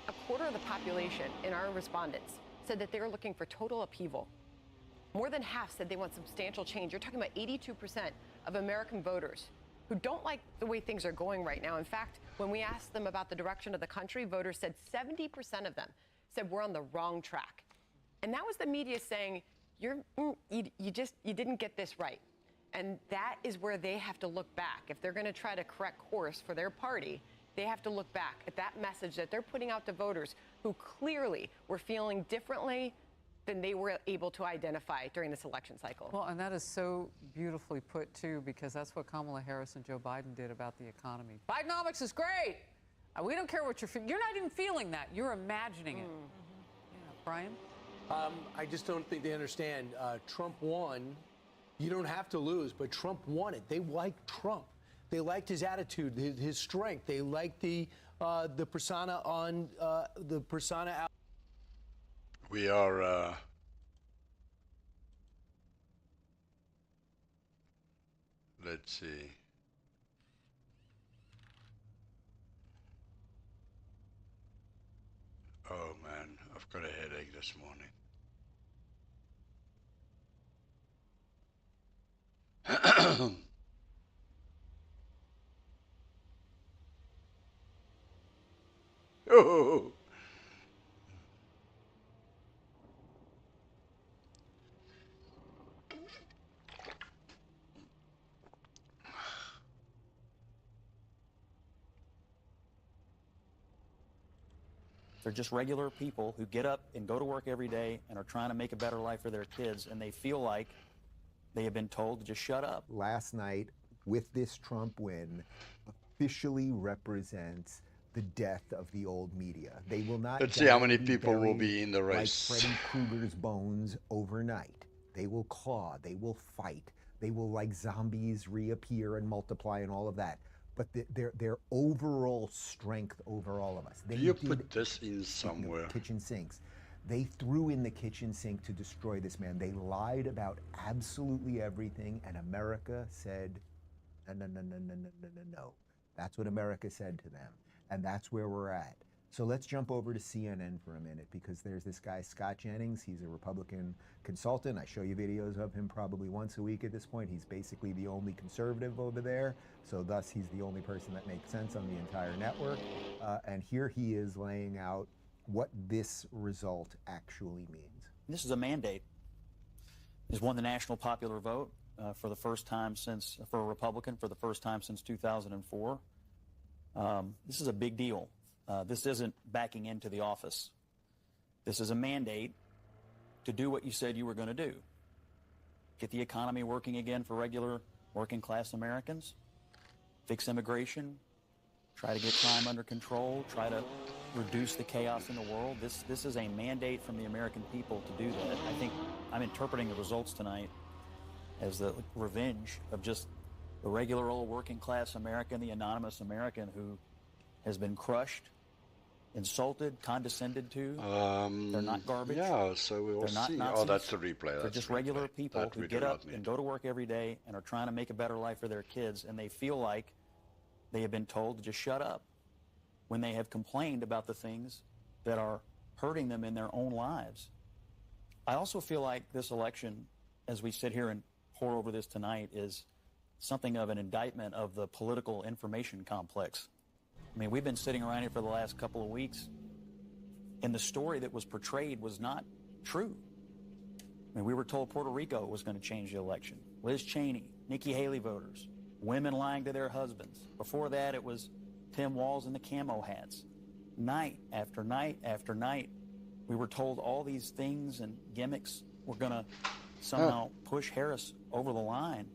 a quarter of the population in our respondents said that they were looking for total upheaval. More than half said they want substantial change. You're talking about 82% of American voters who don't like the way things are going right now. In fact, when we asked them about the direction of the country, voters said 70% of them said we're on the wrong track. And that was the media saying, you didn't get this right. And that is where they have to look back. If they're going to try to correct course for their party, they have to look back at that message that they're putting out to voters who clearly were feeling differently than they were able to identify during this election cycle. Well, and that is so beautifully put, too, because that's what Kamala Harris and Joe Biden did about the economy. Bidenomics is great. We don't care what you're feeling. You're not even feeling that. You're imagining it. Yeah, Brian? I just don't think they understand. Trump won. You don't have to lose, but Trump won it. They liked Trump. They liked his attitude, his strength. They liked the persona on the persona out. We are let's see. Oh man, I've got a headache this morning. Oh. They're just regular people who get up and go to work every day and are trying to make a better life for their kids, and they feel like they have been told to just shut up. Last night, with this Trump win, officially represents the death of the old media. They will not. Let's see how many people will be in the race. Like Freddy Krueger's bones overnight. They will claw. They will fight. They will, like zombies, reappear and multiply and all of that. But their overall strength over all of us. Do you put this in somewhere? Kitchen sinks. They threw in the kitchen sink to destroy this man. They lied about absolutely everything, and America said, no, no, no, no, no, no, no, no, no. That's what America said to them, and that's where we're at. So let's jump over to CNN for a minute, because there's this guy, Scott Jennings. He's a Republican consultant. I show you videos of him probably once a week at this point. He's basically the only conservative over there, so thus he's the only person that makes sense on the entire network. And here he is laying out what this result actually means. This is a mandate. He's won the national popular vote for the first time since, for a Republican, for the first time since 2004. This is a big deal. This isn't backing into the office. This is a mandate to do what you said you were going to do. Get the economy working again for regular working class Americans, fix immigration, try to get crime under control, try to reduce the chaos in the world. This is a mandate from the American people to do that. I think I'm interpreting the results tonight as the revenge of just the regular old working class American, the anonymous American who has been crushed, insulted, condescended to. They're not garbage. Yeah, so we will see. Nazis. Oh, that's the replay. They're just regular people who get up and go to work every day and are trying to make a better life for their kids, and they feel like they have been told to just shut up when they have complained about the things that are hurting them in their own lives. I also feel like this election, as we sit here and pour over this tonight, is something of an indictment of the political information complex. I mean, we've been sitting around here for the last couple of weeks, and the story that was portrayed was not true. I mean, we were told Puerto Rico was going to change the election. Liz Cheney, Nikki Haley voters, women lying to their husbands. Before that, it was Tim Walz in the camo hats. Night after night after night, we were told all these things and gimmicks were going to somehow push Harris over the line,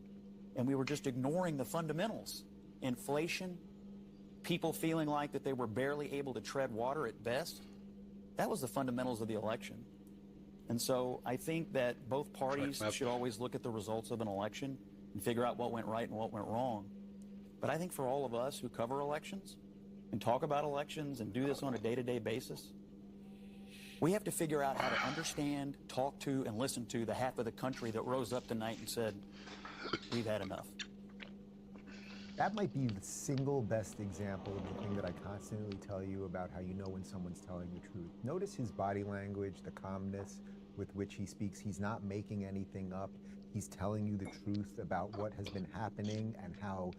and we were just ignoring the fundamentals. Inflation, people feeling like that they were barely able to tread water at best. That was the fundamentals of the election. And so I think that both parties should always look at the results of an election and figure out what went right and what went wrong. But I think for all of us who cover elections and talk about elections and do this on a day-to-day basis, we have to figure out how to understand, talk to, and listen to the half of the country that rose up tonight and said, we've had enough. That might be the single best example of the thing that I constantly tell you about how you know when someone's telling the truth. Notice his body language, the calmness with which he speaks. He's not making anything up. He's telling you the truth about what has been happening and how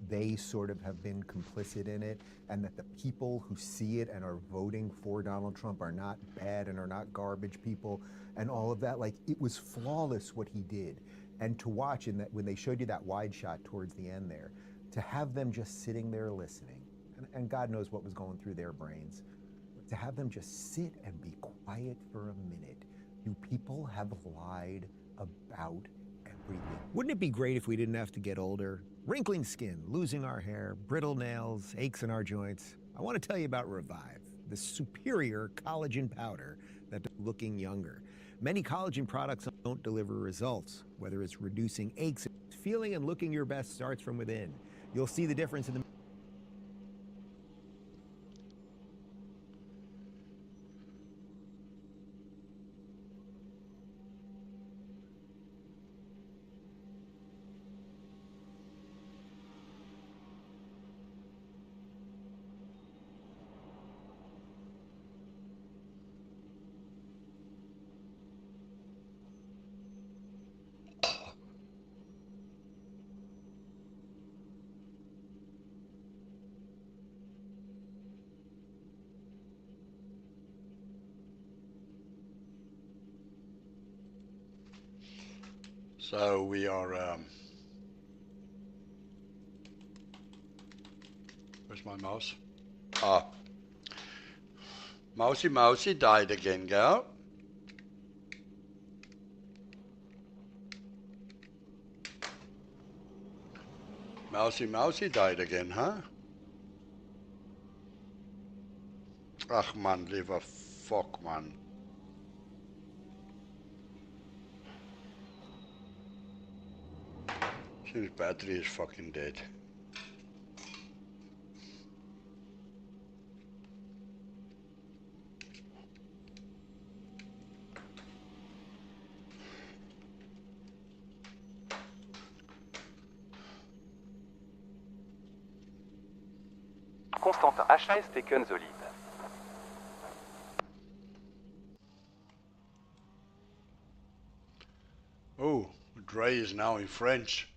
they sort of have been complicit in it, and that the people who see it and are voting for Donald Trump are not bad and are not garbage people and all of that. Like, it was flawless what he did. And to watch in that, when they showed you that wide shot towards the end there, to have them just sitting there listening, and God knows what was going through their brains, to have them just sit and be quiet for a minute. You people have lied about everything. Wouldn't it be great if we didn't have to get older? Wrinkling skin, losing our hair, brittle nails, aches in our joints. I want to tell you about Revive, the superior collagen powder that's looking younger. Many collagen products don't deliver results, whether it's reducing aches. Feeling and looking your best starts from within. You'll see the difference in the So we are, where's my mouse? Mousy died again, girl. Mousy died again, huh? Ach man, lieber fuck, man. His battery is fucking dead. Constantin, HAS taken the lead. Oh, Dre is now in French.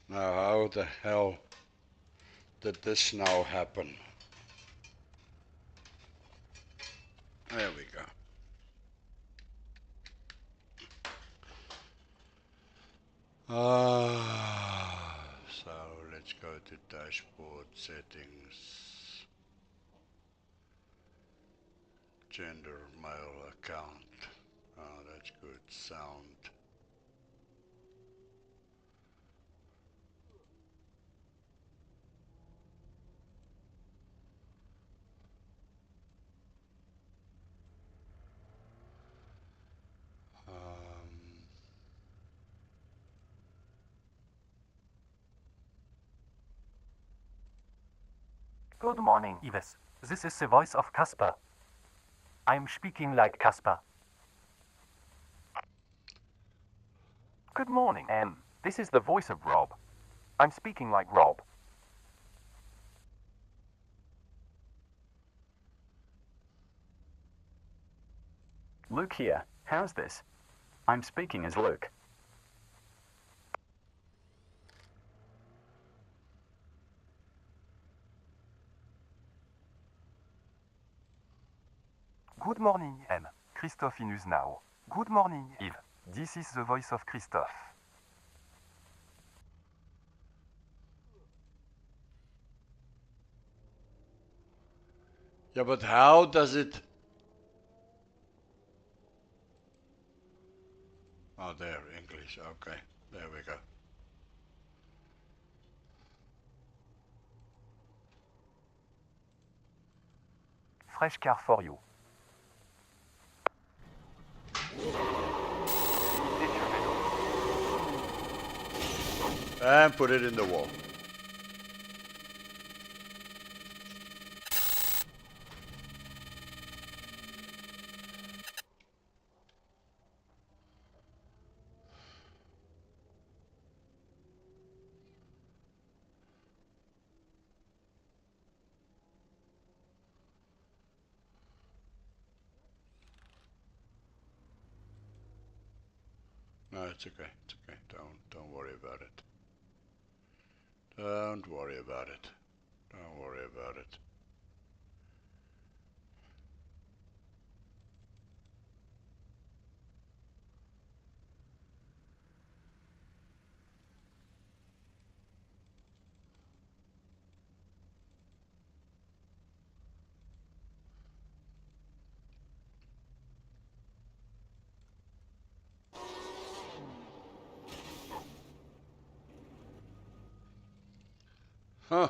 Now, how the hell did this now happen? There we go. So let's go to dashboard settings. Gender, male account. Oh, that's good. Sound. Good morning, Yves. This is the voice of Casper. I'm speaking like Casper. Good morning, Em. This is the voice of Rob. I'm speaking like Rob. Luke here. How's this? I'm speaking as Luke. Good morning, Em. Christophe in us now. Good morning, Yves. This is the voice of Christophe. Yeah, but how does it... Oh, there, English. Okay, there we go. Fresh car for you. And put it in the wall. No, it's okay. It's okay. Don't worry about it. Don't worry about it. Don't worry about it. Huh.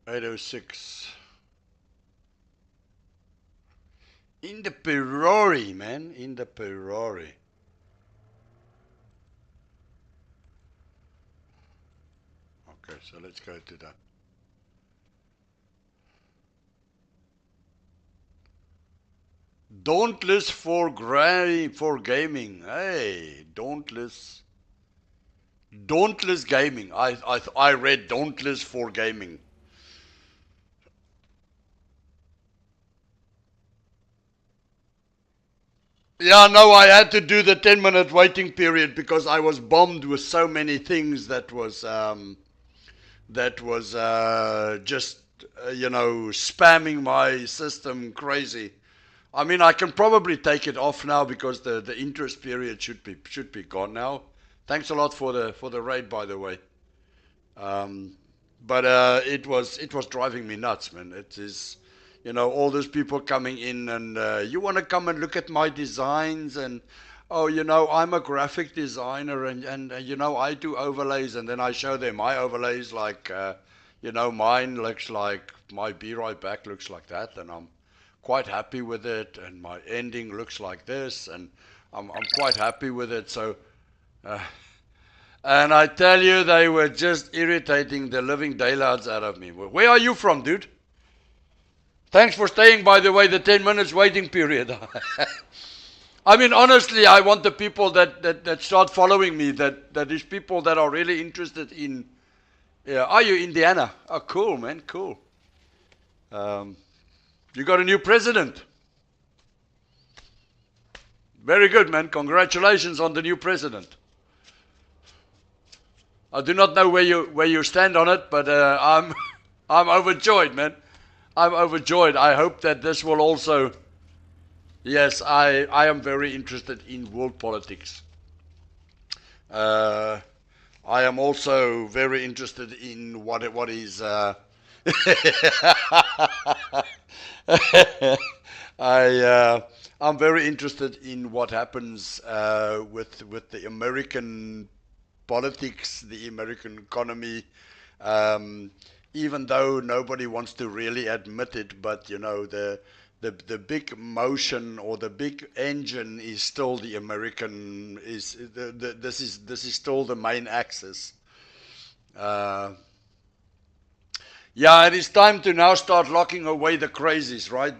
806. In the Perori, man. In the Perori. Okay, so let's go to that. Dauntless for gaming. Hey, Dauntless. Dauntless gaming. I read Dauntless for gaming. Yeah, no, I had to do the 10-minute waiting period because I was bombed with so many things that was just spamming my system crazy. I mean, I can probably take it off now because the interest period should be gone now. Thanks a lot for the raid, by the way. But it was driving me nuts, man. It is, all those people coming in and you want to come and look at my designs and oh, I'm a graphic designer and I do overlays and then I show them my overlays like mine looks like my Be Right Back looks like that and I'm quite happy with it and my ending looks like this and I'm quite happy with it. So. And I tell you, they were just irritating the living daylights out of me. Where are you from, dude? Thanks for staying, by the way, the 10 minutes waiting period. I mean, honestly, I want the people that start following me, that is people that are really interested in... Yeah, are you Indiana? Oh, cool, man, cool. You got a new president. Very good, man. Congratulations on the new president. I do not know where you stand on it, but I'm overjoyed, man. I'm overjoyed. I hope that this will also. Yes, I am very interested in world politics. I am also very interested in what is. I'm very interested in what happens with the American politics, the American economy, even though nobody wants to really admit it, but the big motion or the big engine is still the American this is still the main axis. Yeah, it is time to now start locking away the crazies, right?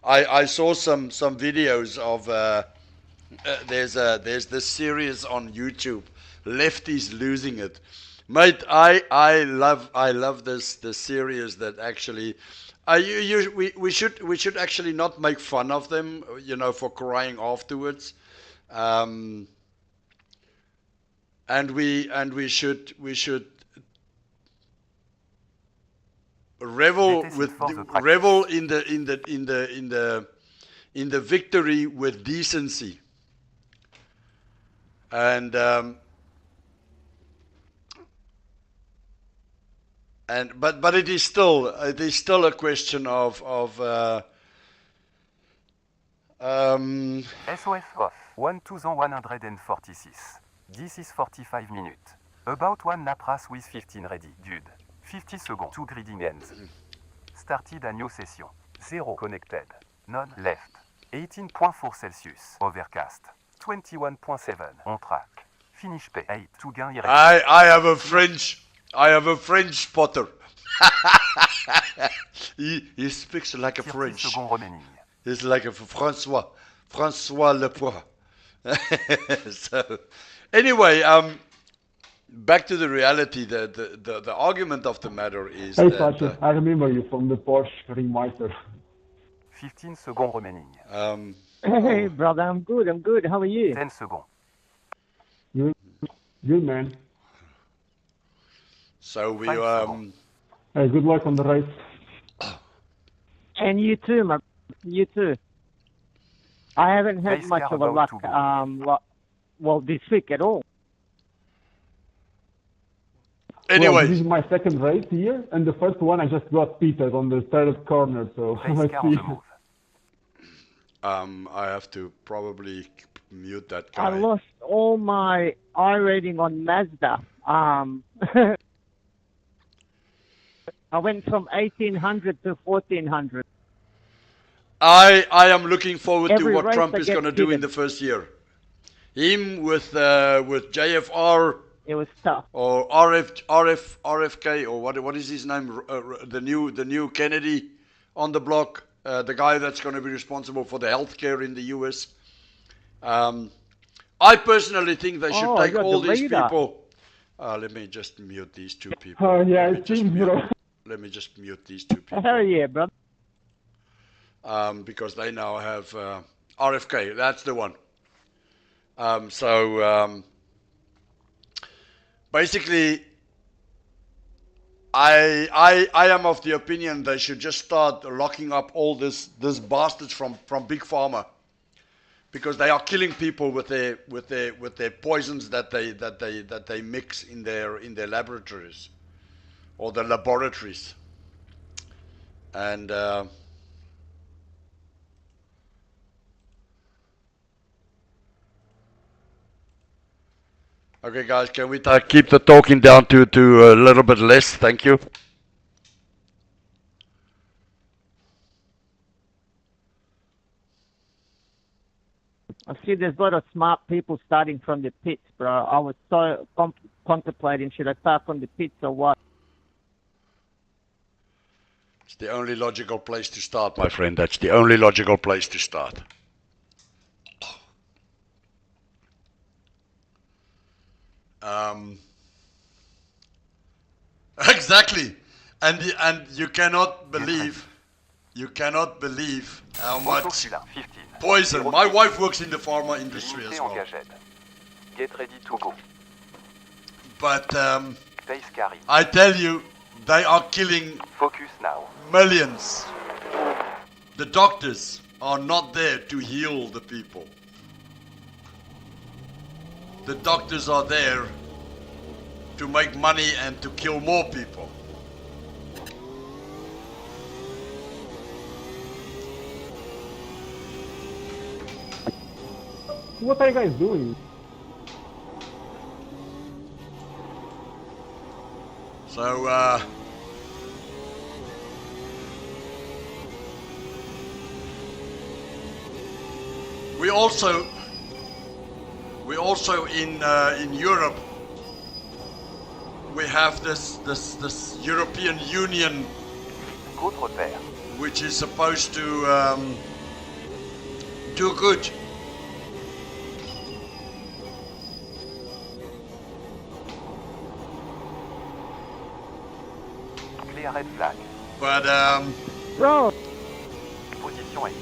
I saw some videos of there's this series on YouTube, Lefties Losing It. Mate, I love this series that actually we should actually not make fun of them, you know, for crying afterwards. And we should revel in the victory with decency. And but it is still a question of SOS off 1146. This is 45 minutes. About one Napras with 15 ready, dude. 50 seconds. 2 greeting ends. Started a new session. 0 connected. None left. 18.4 Celsius. Overcast. 21.7 on track. Finish pay 8 to gain Iracing. I have a French spotter. he speaks like a French. He's like a Francois Lepois. So anyway, back to the reality. The argument of the matter is hey, that Sasha, I remember you from the Porsche Ringmeister. 15 seconds remaining. Hey, brother, I'm good. How are you? 10 seconds. Good, man. So we Hey, good luck on the race. And you too, you too. I haven't had much of a luck, this week at all. Anyway, well, this is my second race here, and the first one I just got pitted on the third corner, so let's see. I have to probably mute that guy. I lost all my I rating on Mazda. I went from 1800 to 1400. I am looking forward to what race Trump I is get going to do in the first year. Him with JFR. It was tough. Or RFK, or what is his name? The new Kennedy on the block. The guy that's going to be responsible for the healthcare in the U.S. I personally think they should take all these people. Let me just mute these two people. Oh yeah, it seems, bro. Let me just mute these two people. Hell yeah, bro. Because they now have RFK. That's the one. Basically, I am of the opinion they should just start locking up all this bastards from Big Pharma, because they are killing people with their poisons that they mix in their laboratories or the laboratories. And okay, guys, can we keep the talking down to a little bit less? Thank you. I see there's a lot of smart people starting from the pits, bro. I was so contemplating, should I start from the pits or what? It's the only logical place to start, my friend. That's the only logical place to start. Exactly, and you cannot believe how much poison. My wife works in the pharma industry as well. Get ready to go. But I tell you, they are killing millions. The doctors are not there to heal the people. The doctors are there to make money and to kill more people. What are you guys doing? So, we also in Europe, we have this European Union, which is supposed to do good. Clear red flag. But Bro. Position est.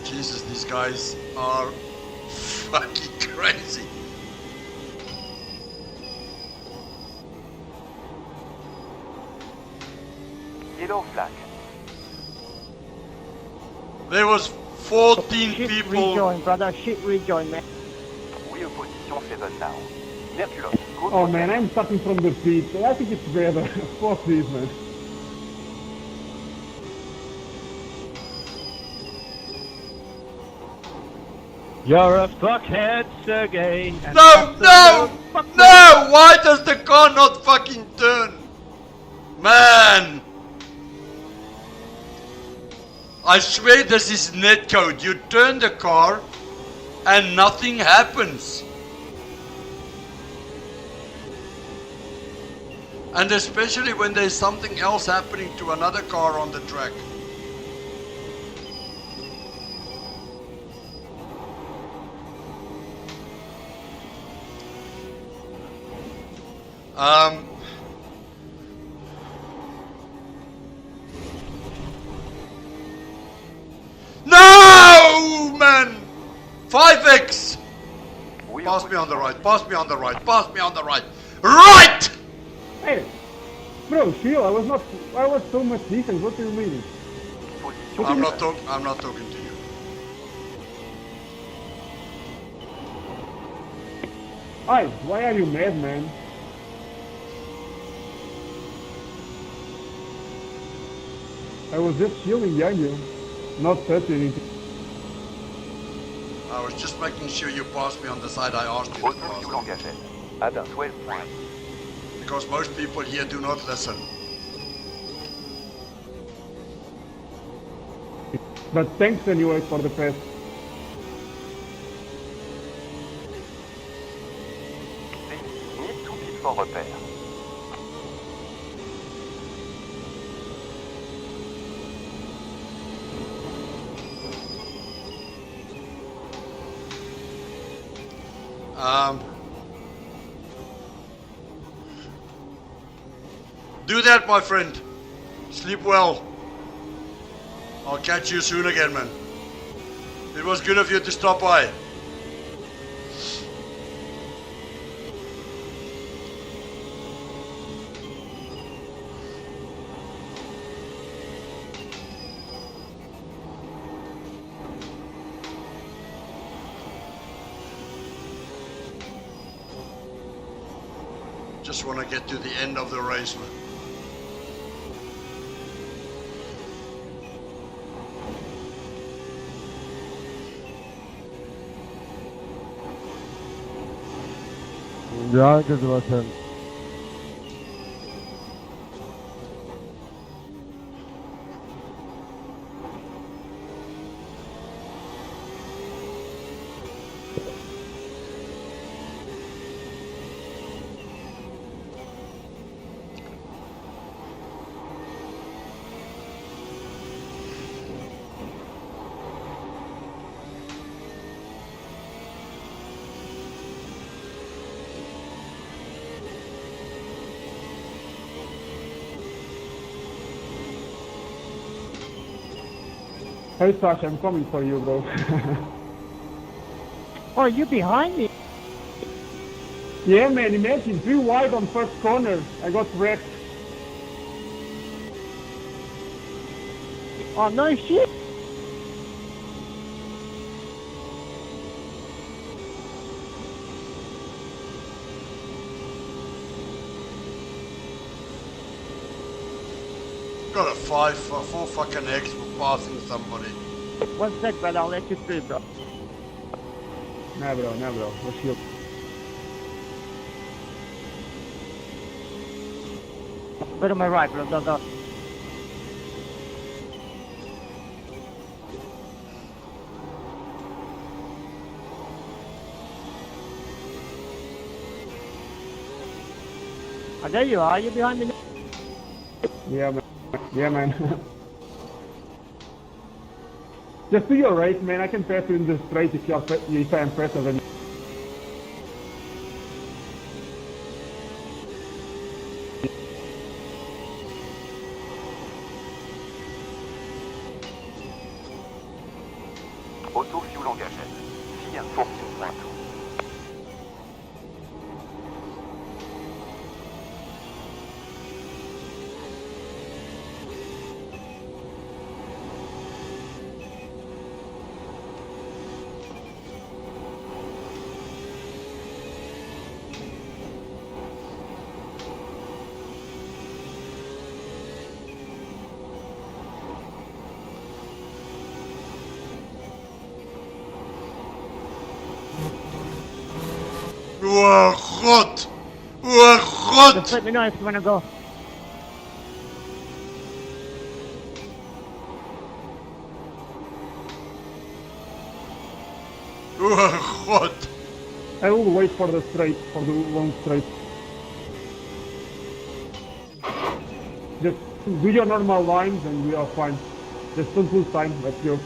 Jesus, these guys are fucking crazy. Yellow flag. There was 14 people. Rejoin, brother. Shit, rejoin, man. We are position 7 now. Merculous. Oh man, I'm starting from the pit. I think it's better. Fuck this, man. You're a fuckhead, Sergey. No! Why does the car not fucking turn? Man! I swear this is netcode. You turn the car and nothing happens. And especially when there's something else happening to another car on the track. No, man! 5x! Pass me on the right, pass me on the right, pass me on the right. Right! Hey, bro, chill. I was so much decent. What do you mean? I'm not talking to you. Hey, why are you mad, man? I was just chilling behind you, not touching anything. I was just making sure you passed me on the side I asked you to pass me. Adam, 12 points. Because most people here do not listen. But thanks anyway for the pass. Need to pit for repair. Do that, my friend. Sleep well. I'll catch you soon again, man. It was good of you to stop by. Just want to get to the end of the race, man. Danke, Sebastian. Hey Sasha, I'm coming for you, bro. Oh, you behind me? Yeah, man, imagine 3 wide on first corner. I got wrecked. Oh, no shit. Got a 4 fucking X for passing somebody. 1 sec, brother. I'll let you through, bro. Nah, bro. What's your... Go to my right, bro. Go. Oh, there you are. You're behind me. Yeah, man. Yeah, man. Just do your race, man. I can pass you in the straight if I'm faster than you. Auto-fuel engagé. Via 14.2. God! God! Just let me know if you want to go. God! I will wait for the straight, for the long straight. Just do your normal lines and we are fine. Just don't lose time. Let's go.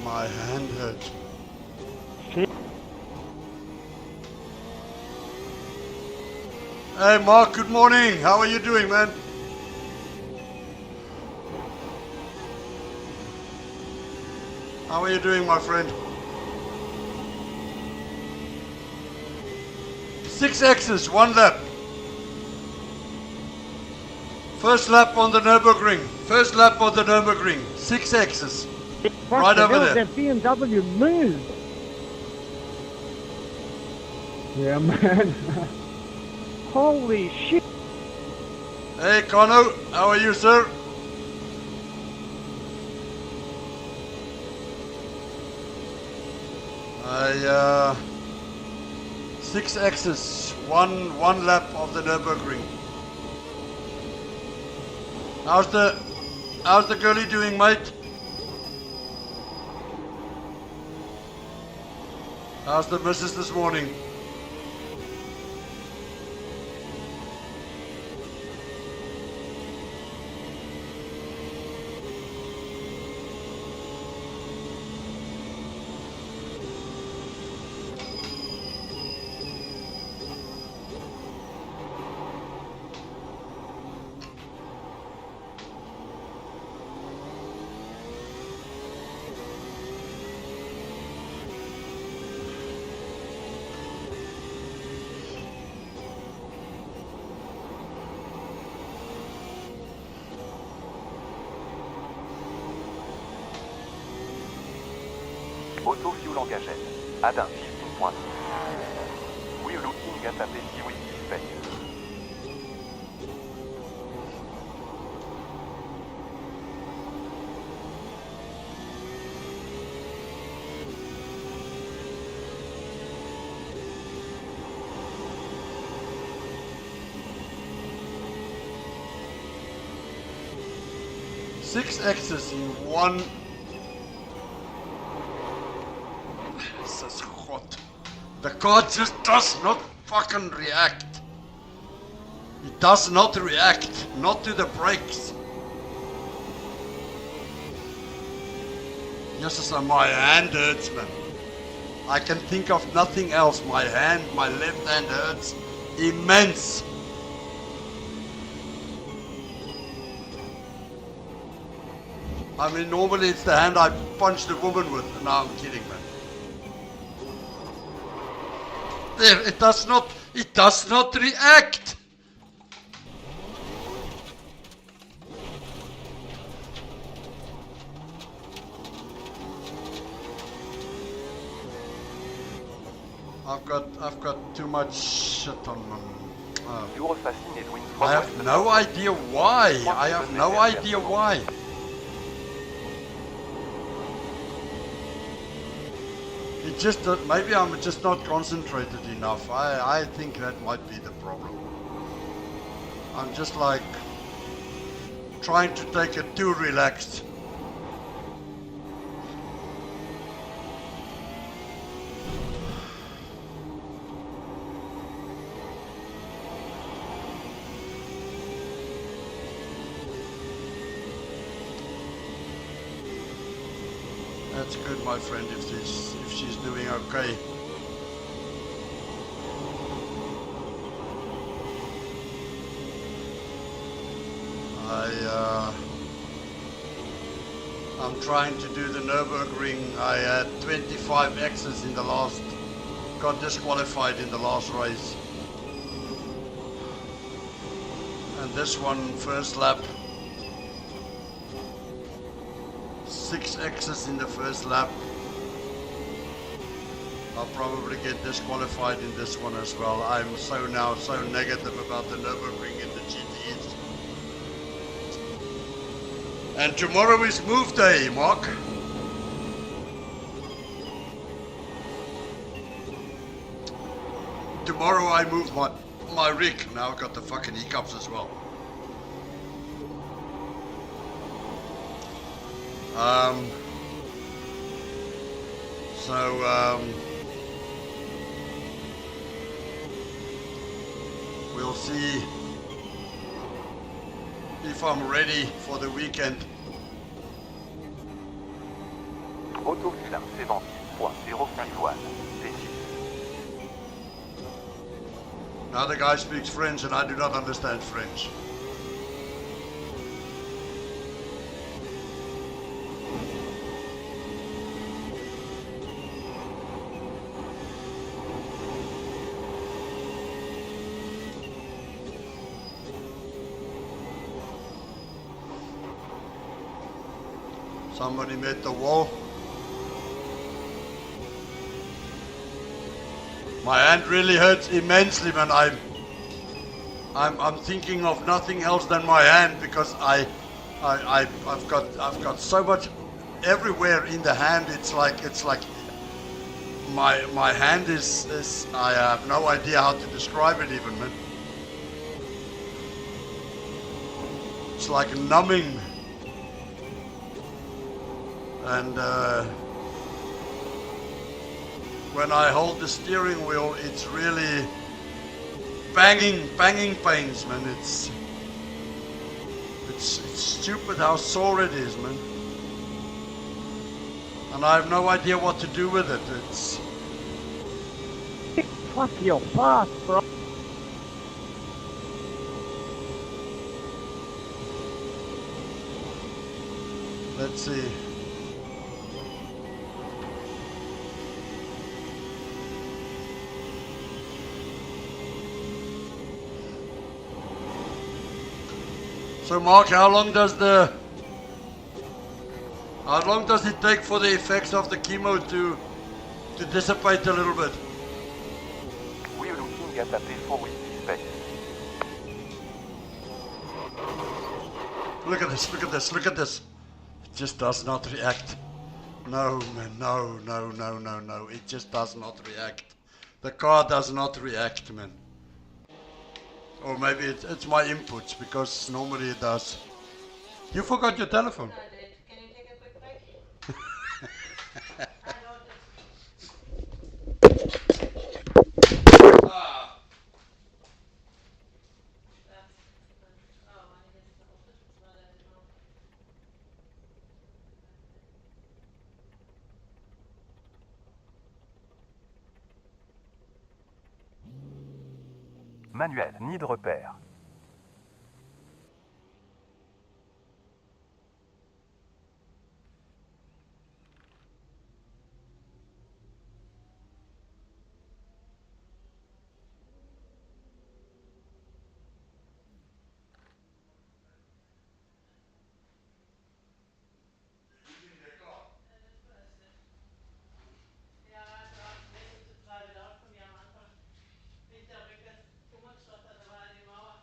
My hand hurts. Hey Mark, good morning. How are you doing, man? How are you doing, my friend? 6 X's, 1 lap. First lap on the Nürburgring. First lap on the Nürburgring. 6 X's. Right over there. That BMW moved. Yeah, man. Holy shit. Hey Conno, how are you, sir? I 6 X's, one lap of the Nürburgring. How's the girlie doing, mate? How's the missus this morning? Auto-fuel engagé. Adin 15.6. We're looking at a busy week space. Six X's in one. This is hot. The car just does not fucking react. It does not react. Not to the brakes. Yes, my hand hurts, man. I can think of nothing else. My left hand hurts immense. I mean, normally it's the hand I punched the woman with. No, I'm kidding, man. There, it does not react. I've got too much shit on my. I have no idea why. I have no idea why. It just, maybe I'm just not concentrated enough. I think that might be the problem. I'm just like trying to take it too relaxed. That's good, my friend, if she's doing okay. I'm trying to do the Nürburgring. I had 25 X's in the last, got disqualified in the last race. And this one, first lap, 6 X's in the first lap. I'll probably get disqualified in this one as well. I'm now so negative about the Nürburgring and the GTs. And tomorrow is move day, Mark. Tomorrow I move my rig. Now I've got the fucking hiccups as well. We'll see if I'm ready for the weekend. Autofilm C26.05 étoiles. D6. Now the guy speaks French and I do not understand French. Somebody made the wall. My hand really hurts immensely, man. I'm thinking of nothing else than my hand because I've got so much everywhere in the hand. It's like my hand is I have no idea how to describe it even, man. It's like numbing. And when I hold the steering wheel, it's really banging pains, man. It's stupid how sore it is, man. And I have no idea what to do with it. It's fuck your fast, bro. Let's see. So Mark, how long does it take for the effects of the chemo to dissipate a little bit? We're looking at a P4 with space. Look at this, look at this, look at this. It just does not react. No, man, no. It just does not react. The car does not react, man. Or maybe it's my inputs, because normally it does. You forgot your telephone. No, I did. Can you take a quick break? Manuel, nid de repère. Bitte, aber das, du musst doch, da war die Mauer.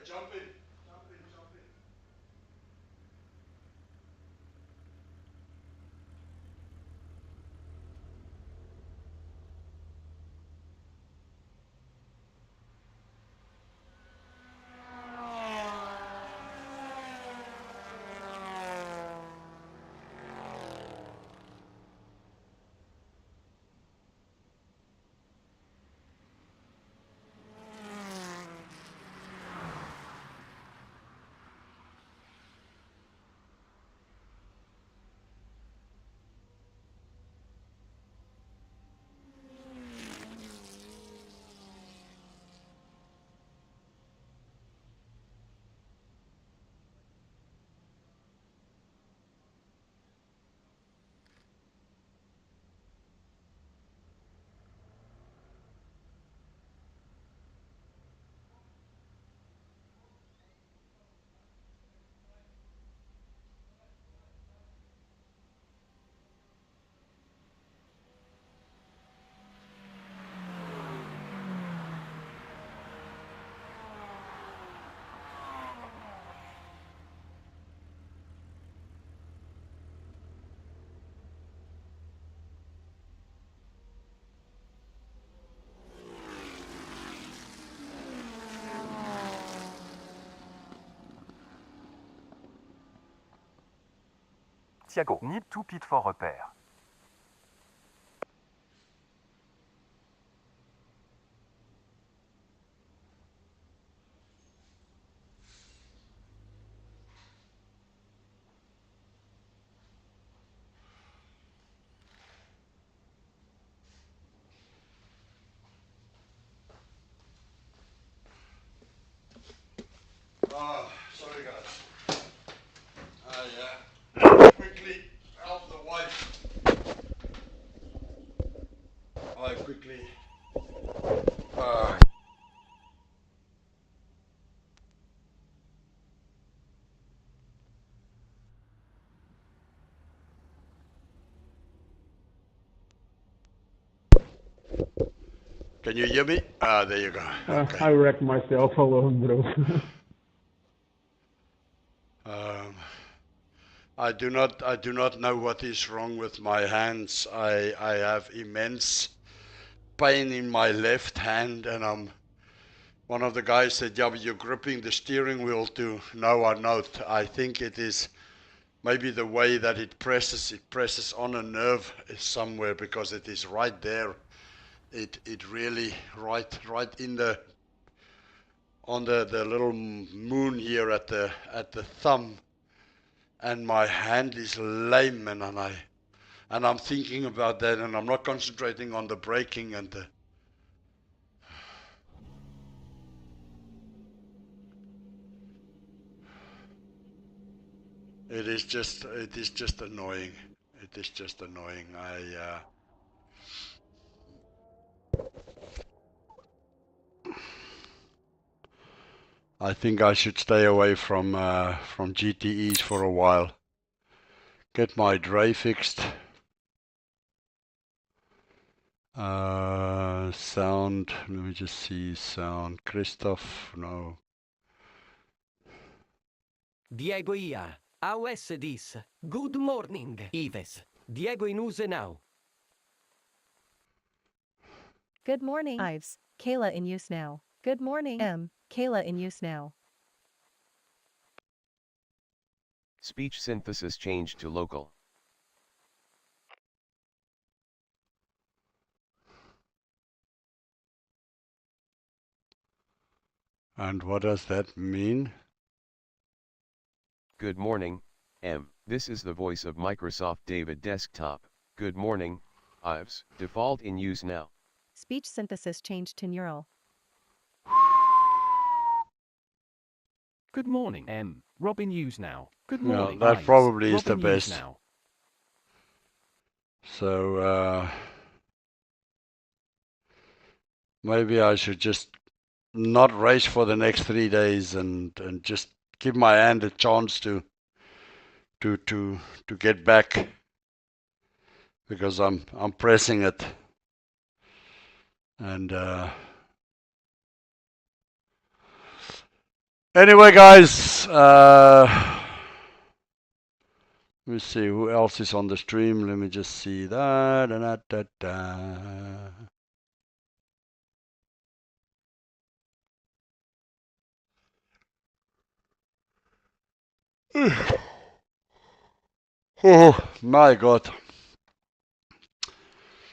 jump in. Thiago, need to pit for repair. Oh, sorry guys. I quickly help the wife. I quickly Can you hear me? There you go. Okay. I wrecked myself alone, bro. I do not know what is wrong with my hands. I have immense pain in my left hand, and one of the guys said, yeah, but you're gripping the steering wheel too. No, I'm not. I think it is maybe the way that it presses on a nerve somewhere, because it is right there. It really right in the on the little moon here at the thumb, and my hand is lame, and I'm thinking about that, and I'm not concentrating on the braking and the it is just annoying. It is just annoying. I think I should stay away from GTEs for a while. Get my dray fixed. Sound, let me just see, sound. Christoph, no. Diego Ia, AOS this. Good morning, Ives. Diego in use now. Good morning, Ives. Kayla in use now. Good morning, M. Kayla in use now. Speech synthesis changed to local. And what does that mean? Good morning, M. This is the voice of Microsoft David Desktop. Good morning, Ives. Default in use now. Speech synthesis changed to neural. Good morning, M. Robin use now. Good Well, morning, that Ives. probably is the Robin use best. now. So maybe I should just not race for the next 3 days and just give my hand a chance to get back, because I'm pressing it, and Anyway, guys, let me see who else is on the stream. Let me just see that. Oh my God.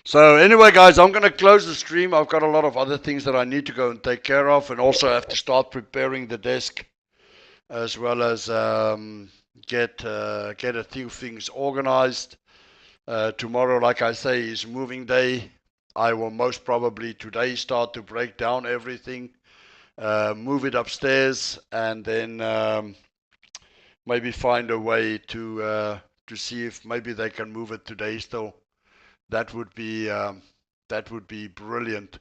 So anyway, guys, I'm going to close the stream. I've got a lot of other things that I need to go and take care of, and also have to start preparing the desk, as well as get a few things organized. Tomorrow, like I say, is moving day. I will most probably today start to break down everything, move it upstairs, and then maybe find a way to see if maybe they can move it today still. That would be brilliant.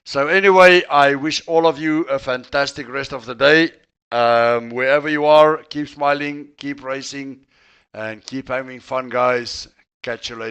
So anyway, I wish all of you a fantastic rest of the day. Wherever you are, keep smiling, keep racing, and keep having fun, guys. Catch you later.